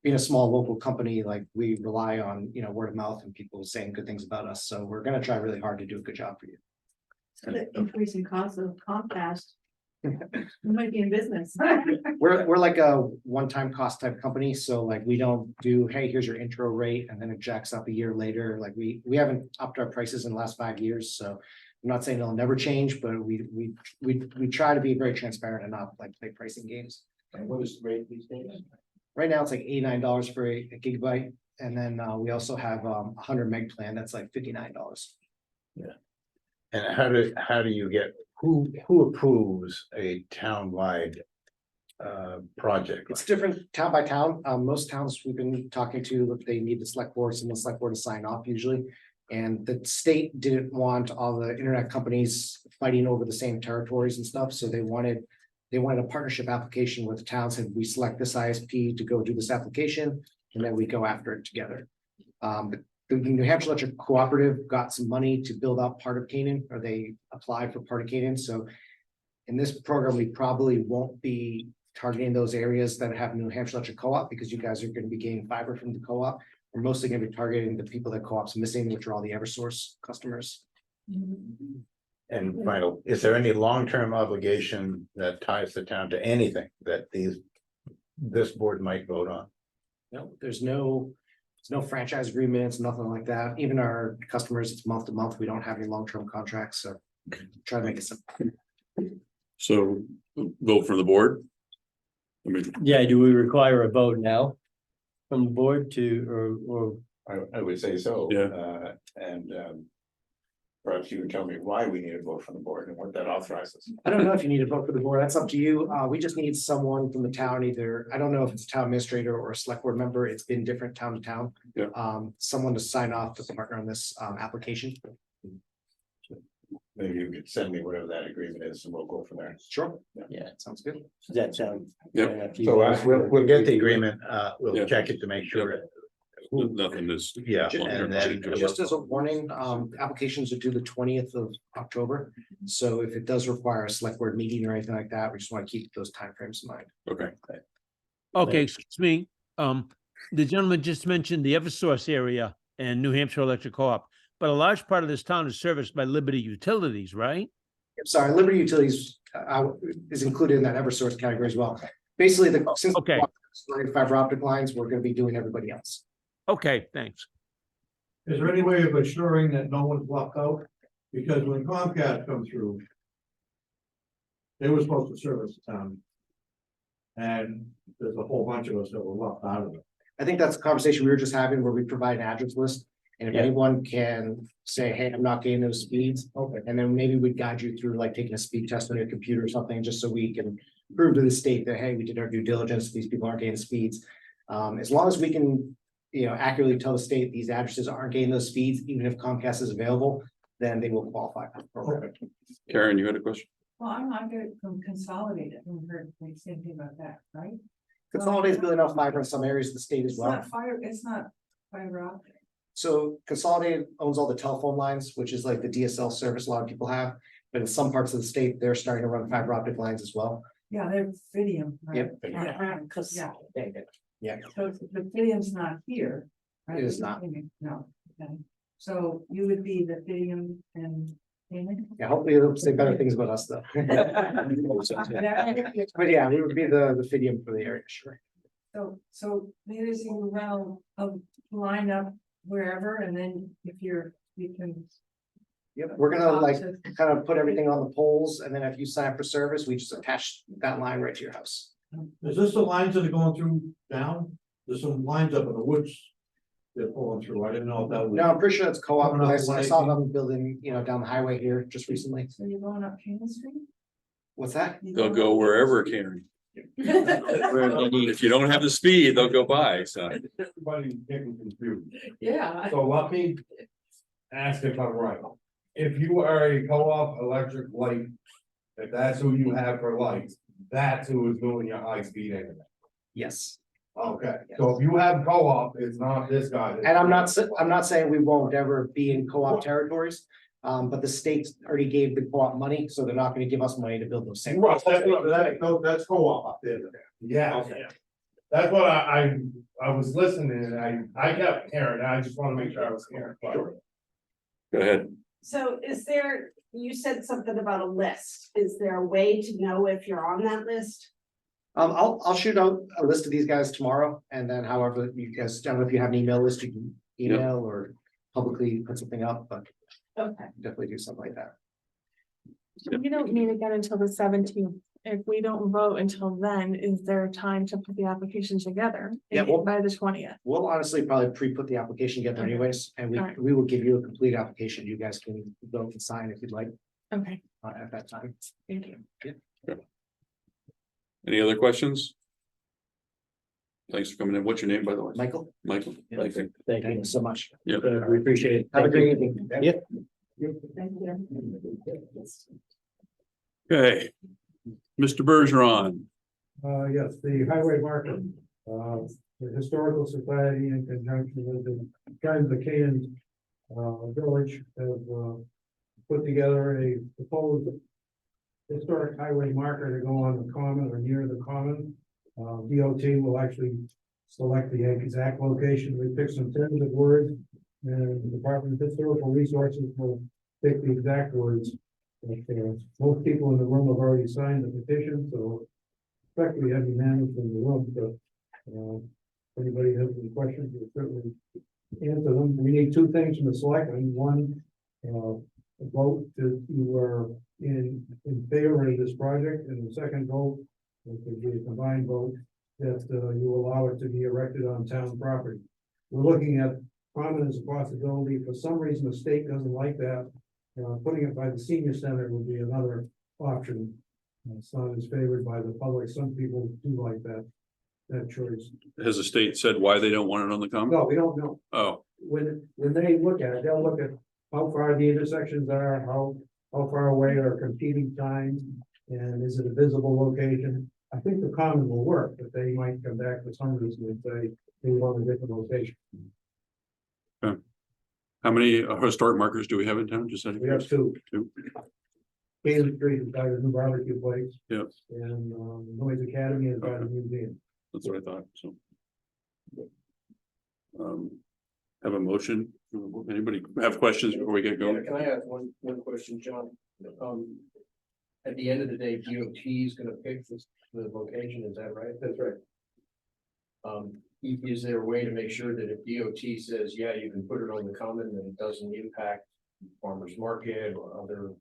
being a small local company, like we rely on, word of mouth and people saying good things about us. So we're going to try really hard to do a good job for you. So the increasing cost of Comcast. We might be in business. We're like a one-time cost type company. So like we don't do, hey, here's your intro rate and then it jacks up a year later. Like we haven't upped our prices in the last 5 years. So I'm not saying it'll never change, but we try to be very transparent and not like play pricing games. And what is the rate these days? Right now it's like $89 for a gigabyte. And then we also have a 100 meg plan that's like $59. And how do you get, who approves a townwide project? It's different town by town. Most towns we've been talking to, they need the select boards and the select board to sign off usually. And the state didn't want all the internet companies fighting over the same territories and stuff. So they wanted a partnership application where the town said, we select this ISP to go do this application, and then we go after it together. The New Hampshire Electric Cooperative got some money to build out part of Canaan, or they applied for part of Canaan. So in this program, we probably won't be targeting those areas that have New Hampshire Electric Co-op, because you guys are going to be getting fiber from the co-op. We're mostly gonna be targeting the people that co-op's missing, which are all the Eversource customers. And final, is there any long-term obligation that ties the town to anything that this board might vote on? No, there's no franchise agreements, nothing like that. Even our customers, it's month to month. We don't have any long-term contracts, so try to make it simple. So vote for the board? I mean, Yeah, do we require a vote now from the board to, or I would say so. Yeah. And perhaps you would tell me why we need a vote from the board and what that authorizes. I don't know if you need to vote for the board. That's up to you. We just need someone from the town, either, I don't know if it's a town administrator or a select board member. It's been different town to town. Yeah. Someone to sign off to partner on this application. Maybe you could send me whatever that agreement is and we'll go from there. Sure. Yeah. Sounds good. does that sound? Yep. So we'll get the agreement, Yeah. we'll check it to make sure. nothing is. Yeah. And then just as a warning, applications are due the 20th of October. So if it does require a select board meeting or anything like that, we just want to keep those timeframes in mind. Okay. Okay, excuse me. The gentleman just mentioned the Eversource area and New Hampshire Electric Co-op, but a large part of this town is serviced by Liberty Utilities, right? I'm sorry, Liberty Utilities is included in that Eversource category as well. Basically, since Okay. fiber optic lines, we're going to be doing everybody else. Okay, thanks. Is there any way of assuring that no one's left out? Because when Comcast come through, they were supposed to service the town. And there's a whole bunch of us that were left out of it. I think that's a conversation we were just having where we provide an address list. And if Yeah. anyone can say, hey, I'm not getting those speeds, Okay. and then maybe we'd guide you through like taking a speed test on your computer or something, just so we can prove to the state that, hey, we did our due diligence, these people aren't getting speeds. As long as we can, accurately tell the state these addresses aren't getting those speeds, even if Comcast is available, then they will qualify for the program. Karen, you had a question? Well, I'm not good from Consolidated, I heard the same thing about that, right? Consolidated is building out fiber in some areas of the state as It's well. not fire, it's not fiber optic. So Consolidated owns all the telephone lines, which is like the DSL service a lot of people have. But in some parts of the state, they're starting to run fiber optic lines as well. Yeah, they're Fidium, right? Yep. Yeah, Yeah, so the Fidium's not here. right? It is not. No, okay, so you would be the Fidium and Damon? yeah, hopefully they'll say better things about us though. But yeah, we would be the Fidium for the area, sure. So there's a round of line up wherever, and then if you can. Yep, we're gonna like kind of put everything on the poles, and then if you sign up for service, we just attach that line right to your house. Is this the lines that are going through down? There's some lines up in the woods. They're pulling through. I didn't know if that was. No, I'm pretty sure it's co-op. Coming off I saw 118. them building, down the highway here just recently. So you're going up Cannon Street? What's that? They'll go wherever, Karen. If you don't have the speed, they'll go by, so. Everybody's getting confused. Yeah. So let me ask if I'm right. If you are a co-op electric light, if that's who you have for lights, that's who is doing your high speed internet. Yes. Okay, so if you have co-op, it's not this guy. And I'm not saying we won't ever be in co-op territories. But the state already gave the co-op money, so they're not gonna give us money to build those same. Right, that's co-op up there. Yeah, Okay. that's what I was listening and I kept hearing, I just wanna make sure I was hearing. Go ahead. So you said something about a list. Is there a way to know if you're on that list? I'll shoot out a list of these guys tomorrow, and then however you guys, I don't know if you have an email list, you can email or publicly put something up, but Okay. definitely do something like that. We don't meet again until the 17th. If we don't vote until then, is there time to put the application together? Yeah, well- By the 20th? We'll honestly probably pre-put the application together Okay. anyways, and Alright. we will give you a complete application. You guys can go and sign if you'd like, Okay, at that time. thank you. Any other questions? Thanks for coming in. What's your name, by the way? Michael, Michael. Thank you. Thank thank you. you so much. Yep. We appreciate it. Have a Thank you. great evening. Yep. Thank you. Okay. Mr. Bergeron. Yes, the highway market, the Historical Society in conjunction with the Friends of Canaan Village have put together a proposed historic highway marker to go on the common or near the common. DOT will actually select the exact location. We picked some tentative words. And the Department of Historical Resources will pick the exact words. But, most people in the room have already signed the petition, so expect we have unanimous in the room, but, if anybody has any questions, we'll certainly answer them. We need two things from the selectmen. One, a vote that you are in favor of this project, and the second vote, which would be a combined vote, that you allow it to be erected on town property. We're looking at common as a possibility. For some reason, the state doesn't like that. Putting it by the senior center would be another option. It's not as favored by the public. Some people do like that choice. Has the state said why they don't want it on the common? No, we don't know. Oh, When they look at it, they'll look at how far the intersections are, how far away are competing times, and is it a visible location? I think the common will work, but they might come back for some reason and say they want a different location. how many historic markers do we have in town? Just out of We have curiosity? two. Two. Kansas Street is by the new barbecue place. Yeah. And Noise Academy is by the museum. That's what I thought, so. Have a motion? Anybody have questions before we get going? Can I ask one question, John? At the end of the day, DOT is gonna pick the location, is that right? That's right. Is there a way to make sure that if DOT says, yeah, you can put it on the common, then it doesn't impact farmer's market or other,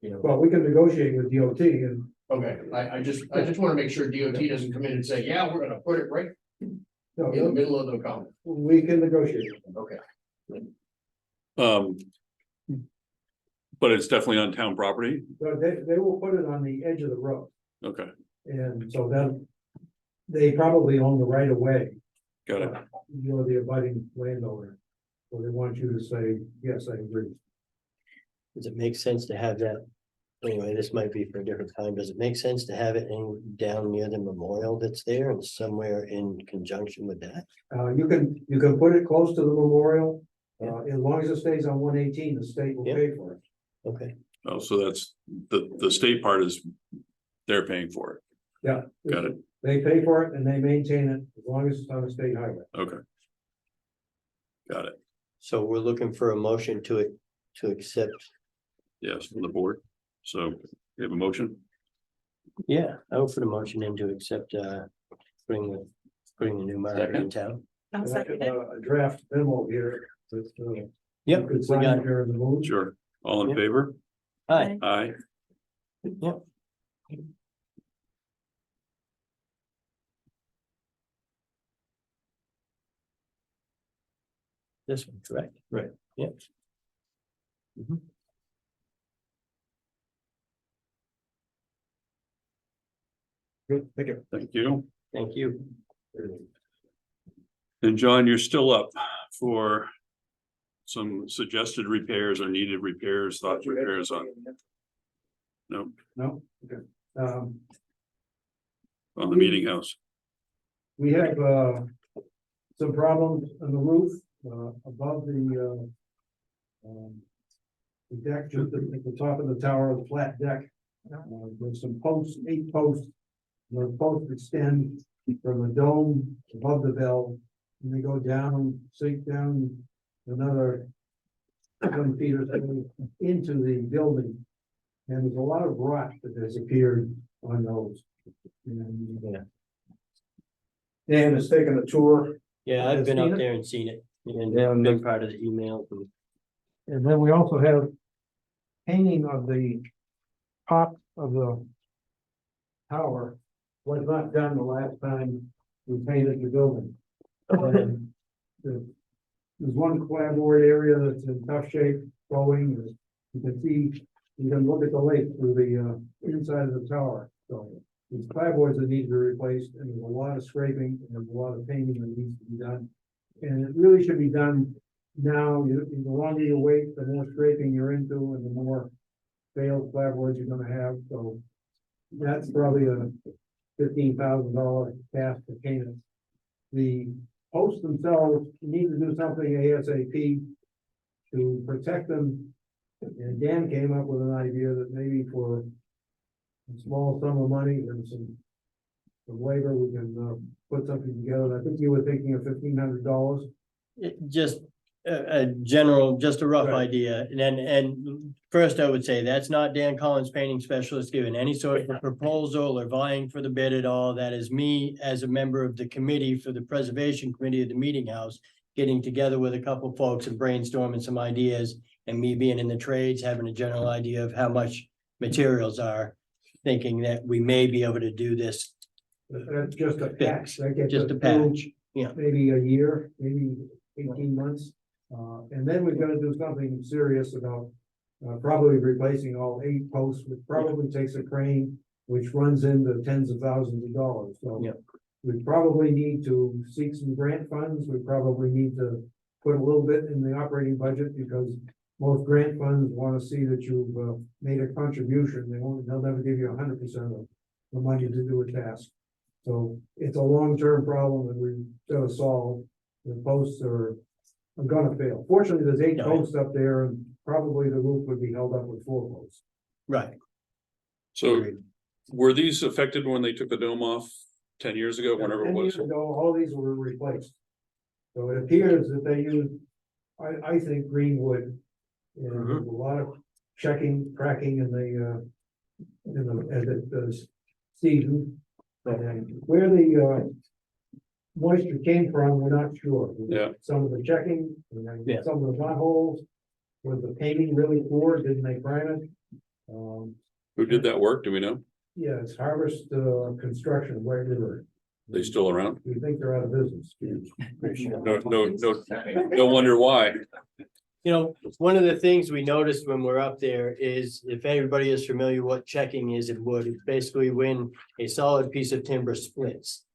you know? Well, we can negotiate with DOT and. Okay, I just wanna make sure DOT doesn't come in and say, yeah, we're gonna put it right No, in the middle of the common. we can negotiate. Okay. But it's definitely on town property? But they will put it on the edge of the road. Okay, And so then they probably own the right of way. got it. You're the abutting landowner. So they want you to say, yes, I agree. Does it make sense to have that? Anyway, this might be for a different time. Does it make sense to have it in down near the memorial that's there and somewhere in conjunction with that? You can put it close to the memorial. As long as it stays on 118, the state will Yeah. pay for it. Okay, Oh, so that's, the state part is, they're paying for it. Yeah. Got it. They pay for it and they maintain it as long as it's on a state highway. Okay. Got it. so we're looking for a motion to accept. Yes, from the board. So we have a motion? Yeah, I would put a motion in to accept, putting the new market in town. I'll And I second have it. a draft memo here. That's, Yep, Could we sign got it. here in the mood. Sure. All in Yeah. favor? Hi, Aye. yep. This one, correct? Right. Yep. Mhm. Good, thank you. Thank you. Thank you. And John, you're still up for some suggested repairs or needed repairs, thought repairs on, no, No, okay. on the meeting house. We have, some problems on the roof, above the deck, just at the top of the tower, the flat deck. There's some posts, 8 posts. Those posts extend from the dome above the bell, and they go down, sink down another 20 feet or so into the building. And there's a lot of rot that has appeared on those. And, Yeah. Dan has taken a tour. Yeah, I've been Seen up it? there and seen it, and Yeah, and been part of the email. And then we also have painting of the top of the tower was not done the last time we painted the building. And there's one clapboard area that's in tough shape, going, you can see, you can look at the lake through the inside of the tower. So these clapboards that need to be replaced, and there's a lot of scraping, and there's a lot of painting that needs to be done. And it really should be done now. The longer you wait, the more scraping you're into and the more failed clapboards you're gonna have, so that's probably a $15,000 task to paint it. The posts themselves need to do something ASAP to protect them. And Dan came up with an idea that maybe for a small sum of money and some some labor, we can, put something together. I think you were thinking of $1,500. Just a general, just a rough Right. idea. And first I would say that's not Dan Collins, painting specialist, giving any sort of a proposal or vying for the bid at all. That is me as a member of the committee for the preservation committee of the meeting house, getting together with a couple folks and brainstorming some ideas, and me being in the trades, having a general idea of how much materials are, thinking that we may be able to do this That's just a patch. That gets just us a through patch. Yeah. Maybe a year, maybe 18 months. And then we're gonna do something serious about probably replacing all 8 posts, which probably takes a crane, which runs into tens of thousands of dollars. So Yeah. we probably need to seek some grant funds. We probably need to put a little bit in the operating budget, because most grant funds want to see that you've made a contribution. They'll never give you 100% of the money to do a task. So it's a long-term problem that we've got to solve. The posts are gonna fail. Fortunately, there's 8 Yeah. posts up there, and probably the roof would be held up with 4 posts. Right. So were these affected when they took the dome off 10 years ago, whenever it 10 was? years ago, all these were replaced. So it appears that they used, I think, green wood. And there's a lot of checking, cracking in as it does season. And where the moisture came from, we're not sure. Yeah. Some of the checking, and then Yeah. some of the potholes, was the painting really poor, didn't they prime it? Who did that work? Do we know? Yeah, it's Harvest Construction, White River. They still around? We think they're out of business. No wonder why. You know, one of the things we noticed when we're up there is, if anybody is familiar what checking is in wood, it's basically when a solid piece of timber splits.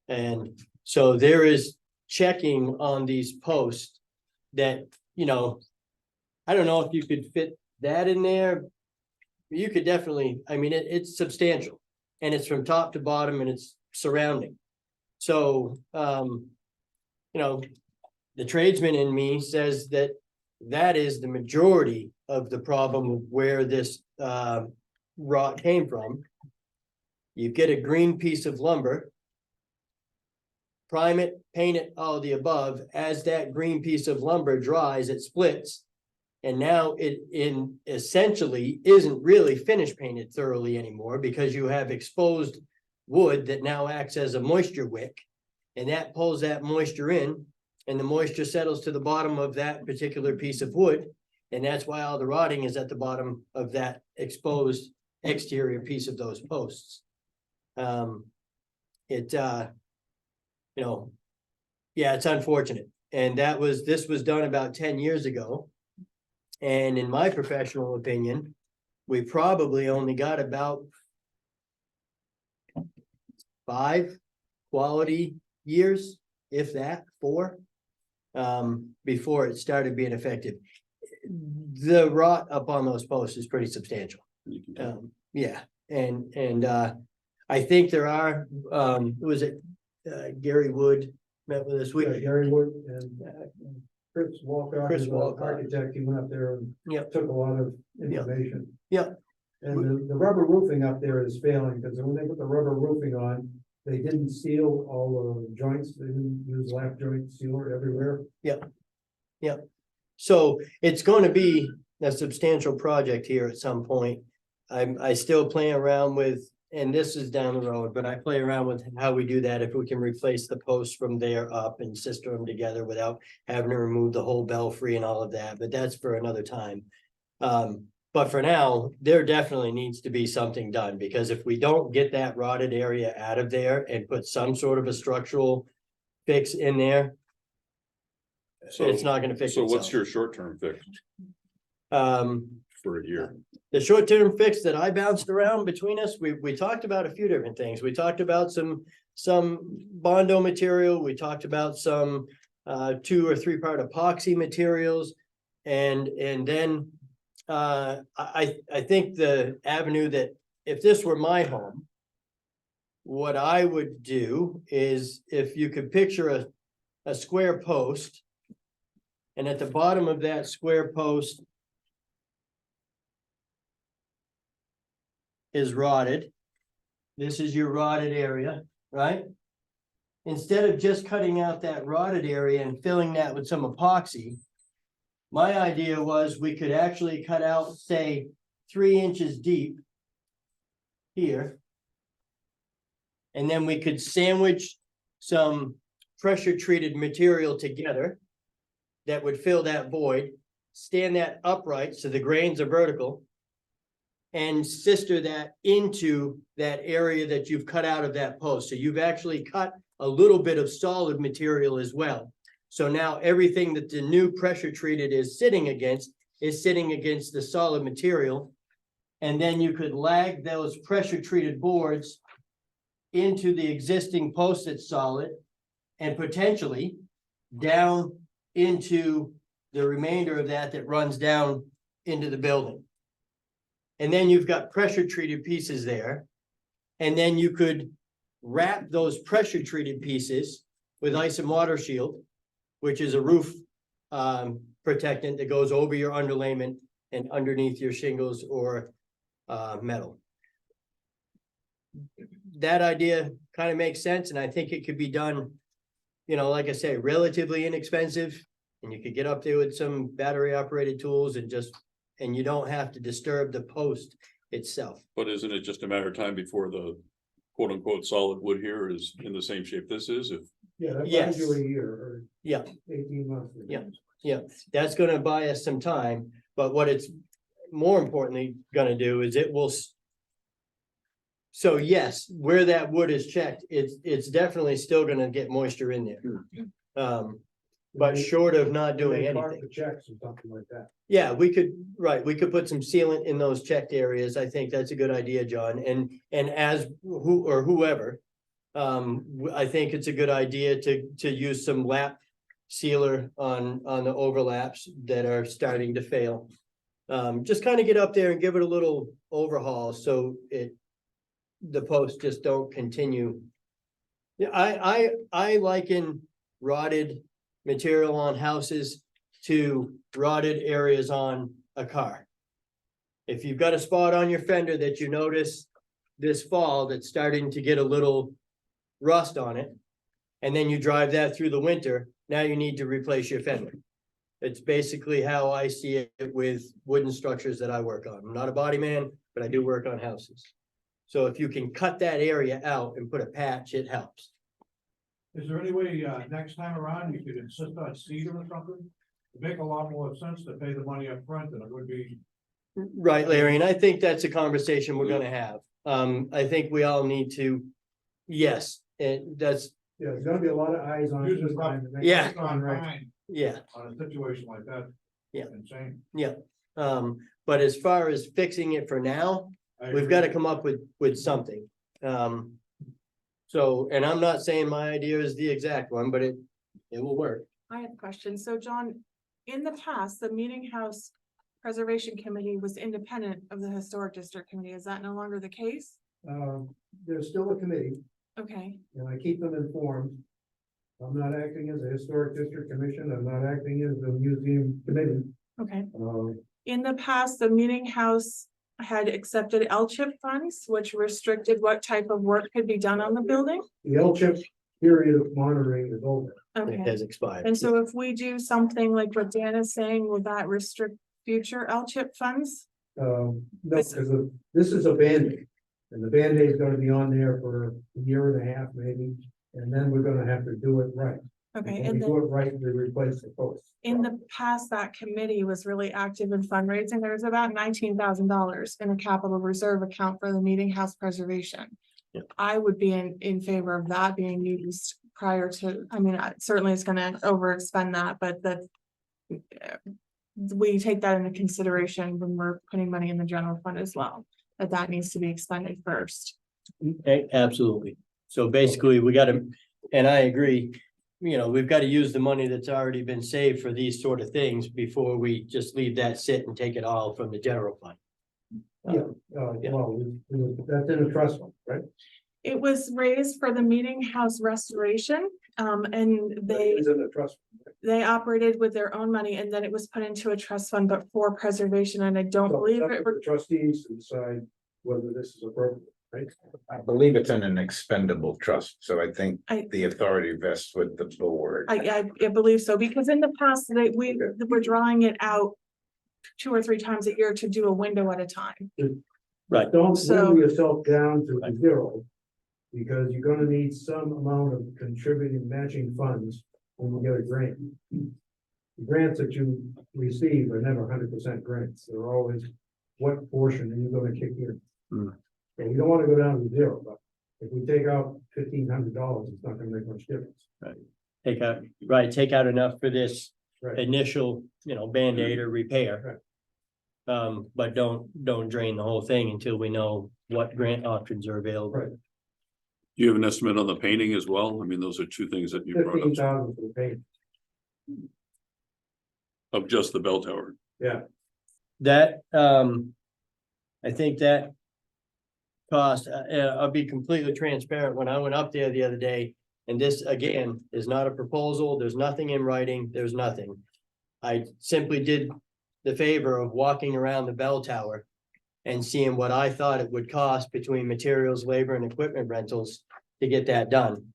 And so there is checking on these posts that, you know, I don't know if you could fit that in there. You could definitely, I mean, it's substantial, and it's from top to bottom, and it's surrounding. So, you know, the tradesman in me says that that is the majority of the problem of where this rot came from. You get a green piece of lumber, prime it, paint it, all the above. As that green piece of lumber dries, it splits. And now it essentially isn't really finish painted thoroughly anymore, because you have exposed wood that now acts as a moisture wick. And that pulls that moisture in, and the moisture settles to the bottom of that particular piece of wood. And that's why all the rotting is at the bottom of that exposed exterior piece of those posts. You know, yeah, it's unfortunate. And this was done about 10 years ago. And in my professional opinion, we probably only got about 5 quality years, if that, 4, before it started being effective. The rot up on those posts is pretty substantial. Yeah, and I think there are, was it Gary Wood met with us? Gary Wood and Chris Walcott, Chris who's an Walcott. architect, he went up there and Yep. took a lot of information. Yep. And the rubber roofing up there is failing, because when they put the rubber roofing on, they didn't seal all the joints, they didn't use lap joint sealer everywhere. Yep. So it's going to be a substantial project here at some point. I still play around with, and this is down the road, but I play around with how we do that, if we can replace the posts from there up and sister them together without having to remove the whole belfry and all of that, but that's for another time. But for now, there definitely needs to be something done, because if we don't get that rotted area out of there and put some sort of a structural fix in there, it's not gonna fix So itself. what's your short-term fix for a year? The short-term fix that I bounced around between us, we talked about a few different things. We talked about some Bondo material. We talked about some 2 or 3 part epoxy materials. And then I think the avenue that, if this were my home, what I would do is, if you could picture a square post, and at the bottom of that square post is rotted. This is your rotted area. right? Instead of just cutting out that rotted area and filling that with some epoxy. My idea was we could actually cut out, say, 3 inches deep. Here. And then we could sandwich some pressure treated material together. That would fill that void, stand that upright so the grains are vertical. And sister that into that area that you've cut out of that post. So you've actually cut a little bit of solid material as well. So now everything that the new pressure treated is sitting against the solid material. And then you could lag those pressure treated boards into the existing post that's solid and potentially down into the remainder of that runs down into the building. And then you've got pressure treated pieces there. And then you could wrap those pressure treated pieces with ice and water shield, which is a roof protectant that goes over your underlayment and underneath your shingles or metal. That idea kind of makes sense, and I think it could be done, you know, like I say, relatively inexpensive. And you could get up there with some battery operated tools and you don't have to disturb the post itself. But isn't it just a matter of time before the quote unquote solid wood here is in the same shape this is? If Yeah, that's Yes. usually a year or Yeah, 18 months. Yeah. That's gonna buy us some time, but what it's more importantly gonna do is it will. So yes, where that wood is checked, it's definitely still gonna get moisture in there. But short of not doing They mark anything. the checks or something like that. Yeah, we could put some sealant in those checked areas. I think that's a good idea, John, and as whoever. I think it's a good idea to use some lap sealer on the overlaps that are starting to fail. Just kind of get up there and give it a little overhaul, so the posts just don't continue. Yeah, I liken rotted material on houses to rotted areas on a car. If you've got a spot on your fender that you notice this fall that's starting to get a little rust on it, and then you drive that through the winter, now you need to replace your fender. It's basically how I see it with wooden structures that I work on. I'm not a body man, but I do work on houses. So if you can cut that area out and put a patch, it helps. Is there any way, next time around, you could insist on cedar or something? It'd make a lot more sense to pay the money up front than it would be. Right, Larry, and I think that's a conversation we're gonna have. I think we all need to, yes, and that's, Yeah, there's gonna be a lot of eyes on it. this time to make Yeah. it on right yeah. On a situation like that. Yeah. Insane. But as far as fixing it for now, we've got to come up with something. So, and I'm not saying my idea is the exact one, but it will work. I have a question. So John, in the past, the Meeting House Preservation Committee was independent of the Historic District Committee. Is that no longer the case? There's still a committee Okay, and I keep them informed. I'm not acting as a historic district commission. I'm not acting as a museum committee. okay. Uh, In the past, the Meeting House had accepted L-chip funds, which restricted what type of work could be done on the building. The L-chip period of monitoring is over. It Okay, has expired. and so if we do something like what Dan is saying, will that restrict future L-chip funds? No, because this is a Band-Aid. And the Band-Aid is gonna be on there for a year and a half maybe, and then we're gonna have to do it right. Okay, When and we then do it right, we replace the post. in the past, that committee was really active in fundraising. There was about $19,000 in a capital reserve account for the Meeting House preservation. Yep. I would be in favor of that being used prior to, I mean, certainly it's gonna overexpend that, but we take that into consideration when we're putting money in the general fund as well, that needs to be expended first. Absolutely. So basically, we gotta, and I agree, you know, we've got to use the money that's already been saved for these sort of things before we just leave that sit and take it all from the general fund. Well, that's in a trust fund, right? It was raised for the Meeting House restoration, and It's in a trust. fund, they operated with their own money, and then it was put into a trust fund, but for preservation, and I don't right? So believe it's up it. to the trustees to decide whether this is appropriate. I believe it's in an expendable trust, so I think I- the authority vests with the board. I believe so, because in the past, we're drawing it out 2 or 3 times a year to do a window at a time. Right. Don't So- whittle yourself down to zero. Because you're gonna need some amount of contributing matching funds when you get a grant. The grants that you receive are never 100% grants, they're always, what portion are you gonna kick in? Hmm. So you don't wanna go down to zero, but if we take out $1,500, it's not gonna make much difference. Take out enough for this Right. initial, Band-Aid or repair. But don't drain the whole thing until we know what grant options are available. Right. Do you have an estimate on the painting as well? I mean, those are two things that you brought up 15,000 for the paint. of just the bell tower. That, I think that cost, I'll be completely transparent. When I went up there the other day, and this again is not a proposal, there's nothing in writing, there's nothing. I simply did the favor of walking around the bell tower and seeing what I thought it would cost between materials, labor, and equipment rentals to get that done.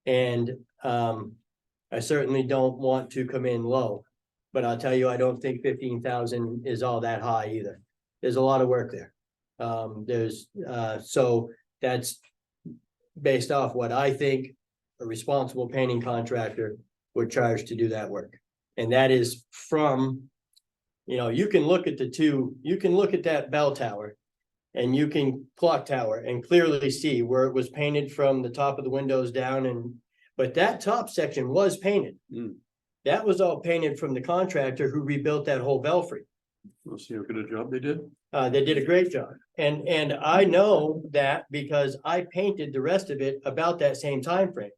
And, I certainly don't want to come in low, but I'll tell you, I don't think 15,000 is all that high either. There's a lot of work there. So that's based off what I think a responsible painting contractor would charge to do that work. And that is from, you can look at you can look at that bell tower and you can clock tower and clearly see where it was painted from the top of the windows down but that top section was painted. That was all painted from the contractor who rebuilt that whole belfry. We'll see how good a job they did. They did a great job. And I know that because I painted the rest of it about that same time frame.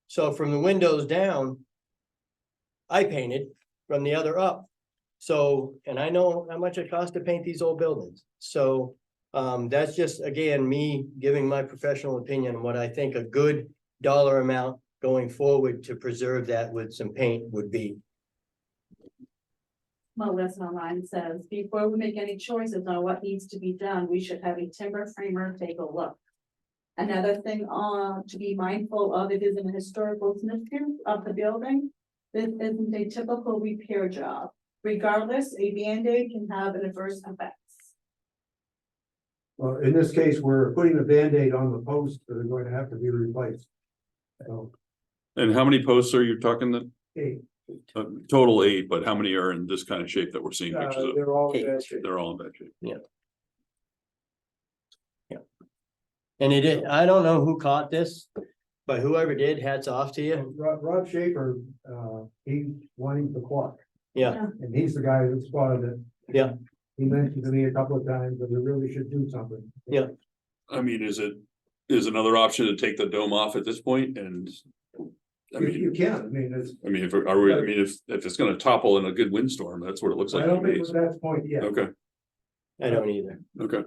So from the windows down, I painted, from the other up. So, and I know how much it costs to paint these old buildings. So that's just, again, me giving my professional opinion on what I think a good dollar amount going forward to preserve that with some paint would be. Melissa Online says, before we make any choices on what needs to be done, we should have a timber framer take a look. Another thing to be mindful of, it is an historical significance of the building. This isn't a typical repair job. Regardless, a Band-Aid can have an adverse effects. Well, in this case, we're putting a Band-Aid on the posts that are going to have to be replaced. So, And how many posts are you talking that? 8, Total 8, but how many are in this kind of shape that we're seeing pictures of? they're all in bad shape. They're all in bad shape. And I don't know who caught this, but whoever did, hats off to you. Rob Schaefer, he's wanting the clock. Yeah. And he's the guy that spotted it. Yeah. He mentioned to me a couple of times that we really should do something. Yeah. I mean, is another option to take the dome off at this point and? I You mean, can, I mean, it's, if it's gonna topple in a good windstorm, that's what it looks like. I to don't think me. it's that point yet. Okay, I don't either. okay.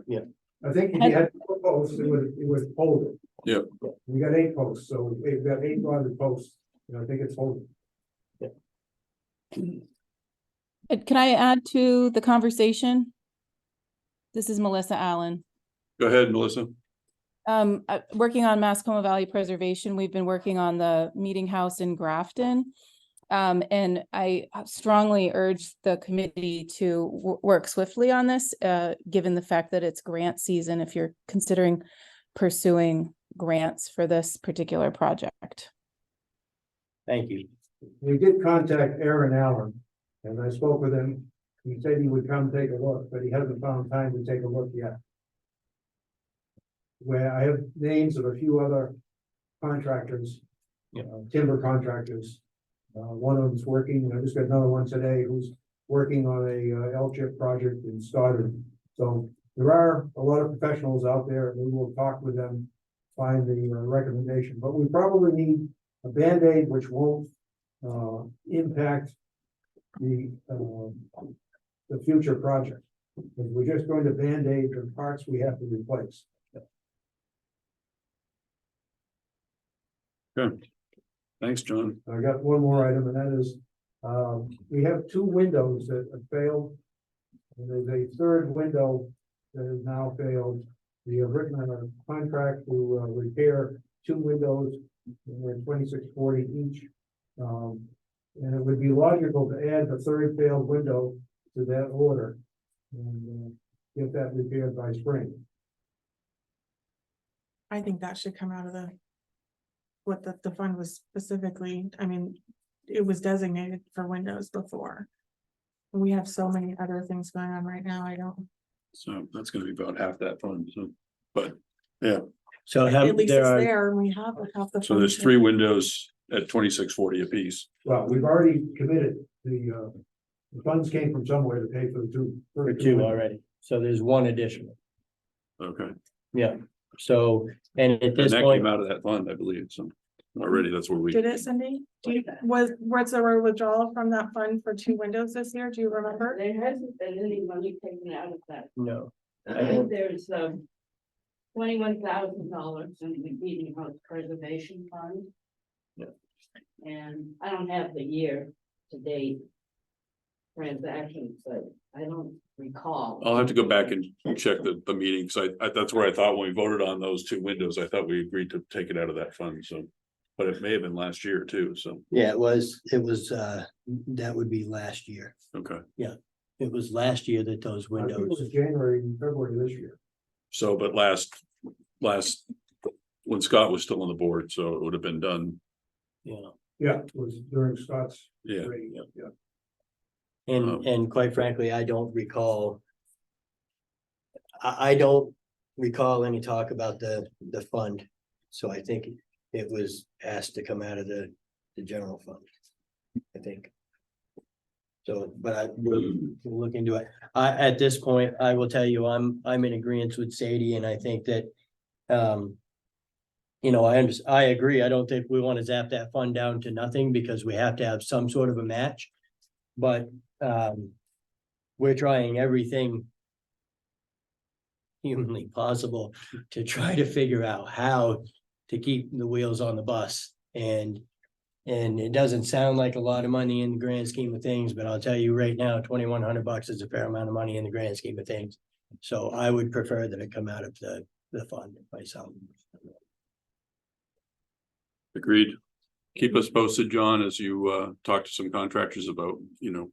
I think if you had 4 posts, it would hold it. Yep. We got 8 posts, so we've got 8 rotted posts, I think it's holding. Can I add to the conversation? This is Melissa Allen. Go ahead, Melissa. Working on Mascoma Valley Preservation, we've been working on the meeting house in Grafton. And I strongly urge the committee to work swiftly on this, given the fact that it's grant season, if you're considering pursuing grants for this particular project. Thank you. We did contact Aaron Allen, and I spoke with him. He said he would come take a look, but he hasn't found time to take a look yet. Where I have names of a few other contractors, timber contractors. One of them's working, I just got another one today who's working on a L-chip project in Stoddard. So there are a lot of professionals out there, and we will talk with them, find the recommendation, but we probably need a Band-Aid which won't impact the future project. If we're just going to Band-Aid the parts we have to replace. Good. Thanks, John. I got one more item, and that is, we have 2 windows that have failed. And there's a third window that has now failed We have written a contract to repair 2 windows, and they're 2640 each. And it would be logical to add the third failed window to that order and get that repaired by spring. I think that should come out of what the fund was specifically, I mean, it was designated for windows before. We have so many other things going on right now, I don't, So that's gonna be about half that fund, so, but, yeah, So at least there it's are, there and we have half the. so there's funds. 3 windows at 2640 apiece. Well, we've already committed the funds came from somewhere to pay for the two. for two already, so there's one additional, Okay, yeah, so, and at and this that point. came out of that fund, I believe, so already that's where we. Did it, Cindy? Was there a withdrawal from that fund for 2 windows this year? Do you remember? There hasn't been any money taken out of that. No, I think there's $21,000 in the meeting house preservation fund. Yeah. And I don't have the year to date transactions, but I don't recall. I'll have to go back and check the meeting, because I that's where I thought when we voted on those 2 windows, I thought we agreed to take it out of that fund, so. But it may have been last year too, so, yeah, it was, that would be last year. okay. It was last year that those I think it windows, was January, and February this year. So, but last, when Scott was still on the board, so it would have been done, you know, Yeah, it was during Scott's. yeah. reign, yeah. and quite frankly, I don't recall. I don't recall any talk about the fund, so I think it was asked to come out of the general fund, I think. So, but we'll look into it. At this point, I will tell you, I'm in agreement with Sadie, and I think that, you know, I agree. I don't think we want to zap that fund down to nothing because we have to have some sort of a match. But, we're trying everything humanly possible to try to figure out how to keep the wheels on the bus. And it doesn't sound like a lot of money in the grand scheme of things, but I'll tell you right now, $2,100 is a fair amount of money in the grand scheme of things. So I would prefer that it come out of the fund myself. Agreed. Keep us posted, John, as you talk to some contractors about, you know,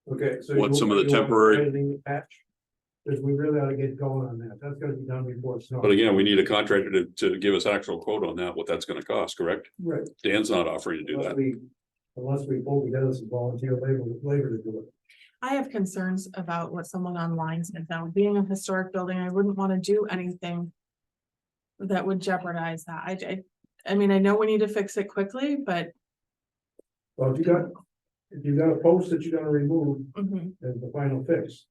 Okay, so. What you- some of the you want temporary- anything to patch? Because we really ought to get going on that. That's gonna be done before snow. but again, we need a contractor to give us actual quote on that, what that's gonna cost, correct? Right. Dan's not offering to do Unless that. unless we pull together some volunteer labor to do it. I have concerns about what someone online said, though, being a historic building, I wouldn't want to do anything that would jeopardize that. I mean, I know we need to fix it quickly, but Well, if you got a post that you're gonna remove mhm. as the final fix.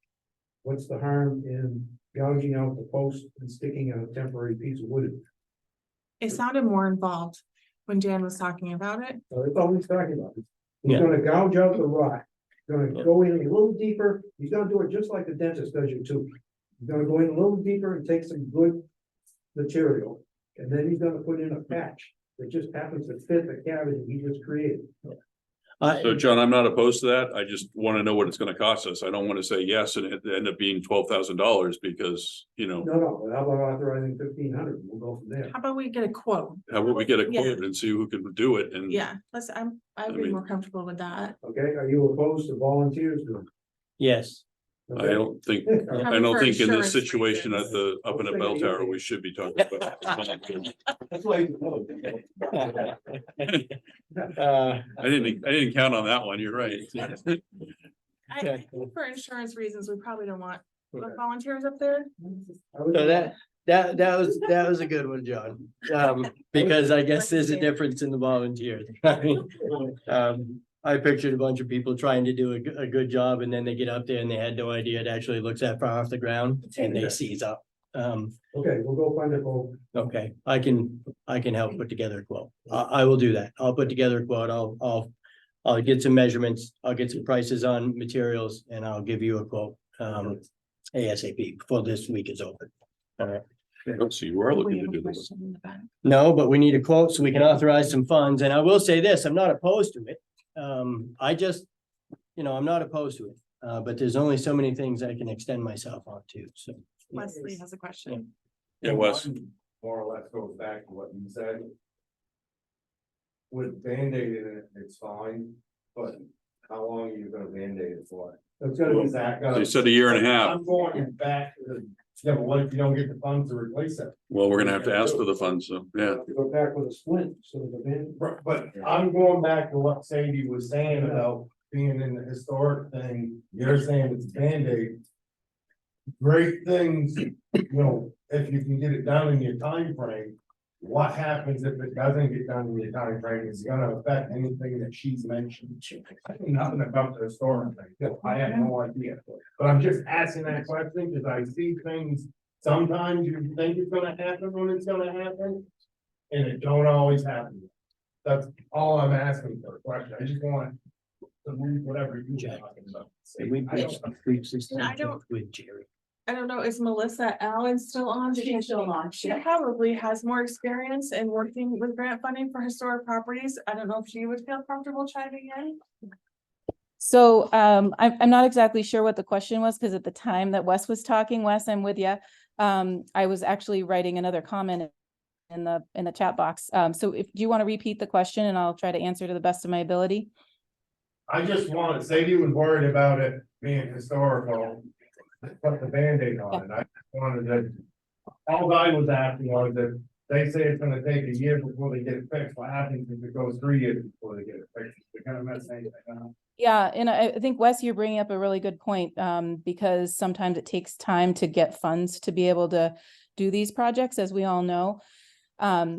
What's the harm in gouging out the post and sticking a temporary piece of wood? It sounded more involved when Dan was talking about it. That's all he's talking about. He's Yeah. gonna gouge out the rock, gonna go in a little deeper, he's gonna do it just like the dentist does your tooth. He's gonna go in a little deeper and take some good material, and then he's gonna put in a patch that just happens to fit the cavity he just created. So John, I'm not opposed to that. I just want to know what it's gonna cost us. I don't want to say yes and it end up being $12,000 because, you know, No, but how about authorizing 1,500, we'll go from there. How about we get a quote? how would we get a Yeah. quote and see who can do it and. Yeah, I'd be mean- more comfortable with that. Okay, are you opposed to volunteers doing? Yes, I don't think, it? I Having don't for think in this insurance situation reasons. up in a bell tower, we should be talking about. That's why you vote. I didn't count on that one. You're right. I think for insurance reasons, we probably don't want volunteers up there. so that was a good one, John. Because I guess there's a difference in the volunteers. I pictured a bunch of people trying to do a good job and then they get up there and they had no idea it actually looks that far off the ground and they seize up. Okay, we'll go find a vote. Okay, I can help put together a quote. I will do that. I'll put together a quote. I'll get some measurements. I'll get some prices on materials and I'll give you a quote. ASAP before this week is over. All right. So you are We looking have to a do this. question in the back. No, but we need a quote so we can authorize some funds. And I will say this, I'm not opposed to it. I just, I'm not opposed to it. But there's only so many things I can extend myself on to, so. Wesley has a question. Yeah, Wes. More or less goes back to what you said. With Band-Aid in it, it's fine, but how long are you gonna Band-Aid it for? It's gonna be that. They said a year and a half. I'm going back, yeah, but what if you don't get the funds to replace it? Well, we're gonna have to ask for the funds, so, yeah. Go back with a splint, so the band. But I'm going back to what Sadie was saying about being in the historic thing, you're saying it's Band-Aid. Great things, you know, if you can get it done in your time frame. What happens if it doesn't get done in your time frame? Is it gonna affect anything that she's mentioned? I know nothing about the historic thing, I have no idea, but I'm just asking that question because I see things. Sometimes you think it's gonna happen when it's gonna happen, and it don't always happen. That's all I'm asking for a question, I just want to move whatever you're talking about. I don't know, is Melissa Allen still on? She's still on. She probably has more experience in working with grant funding for historic properties. I don't know if she would feel comfortable chiming in. So I'm not exactly sure what the question was, because at the time that Wes was talking, Wes, I'm with you. I was actually writing another comment in the chat box. So do you want to repeat the question and I'll try to answer to the best of my ability? I just wanted, Sadie was worried about it being historical. Put the Band-Aid on it, I just wanted to, all I was asking was that they say it's gonna take a year before they get it fixed, what happens if it goes 3 years before they get it fixed? They're gonna mess anything up. Yeah, and I think Wes, you're bringing up a really good point, because sometimes it takes time to get funds to be able to do these projects, as we all know.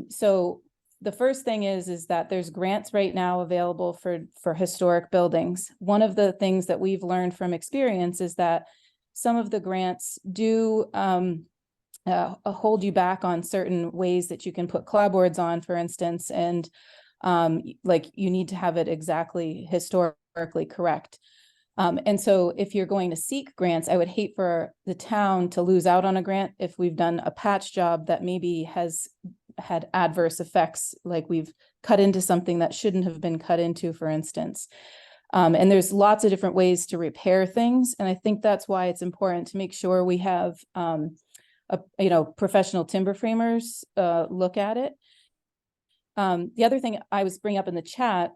So the first thing is that there's grants right now available for historic buildings. One of the things that we've learned from experience is that some of the grants do hold you back on certain ways that you can put clapboards on, for instance, and like you need to have it exactly historically correct. And so if you're going to seek grants, I would hate for the town to lose out on a grant if we've done a patch job that maybe has had adverse effects, like we've cut into something that shouldn't have been cut into, for instance. And there's lots of different ways to repair things. And I think that's why it's important to make sure we have, professional timber framers look at it. The other thing I was bringing up in the chat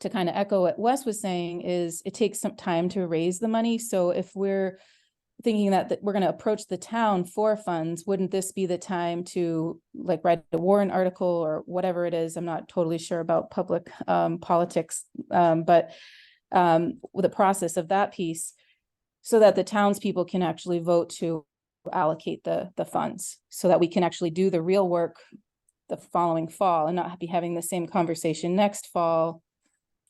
to kind of echo what Wes was saying is it takes some time to raise the money. So if we're thinking that we're going to approach the town for funds, wouldn't this be the time to like write a warrant article or whatever it is? I'm not totally sure about public politics, but with the process of that piece, so that the townspeople can actually vote to allocate the funds, so that we can actually do the real work the following fall and not be having the same conversation next fall,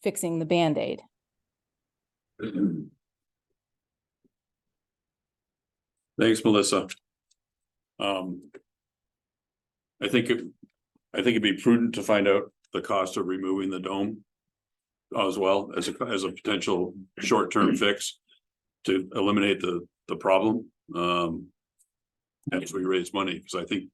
fixing the Band-Aid. Thanks, Melissa. I think it'd be prudent to find out the cost of removing the dome as well as a potential short-term fix to eliminate the problem. As we raise money, because I think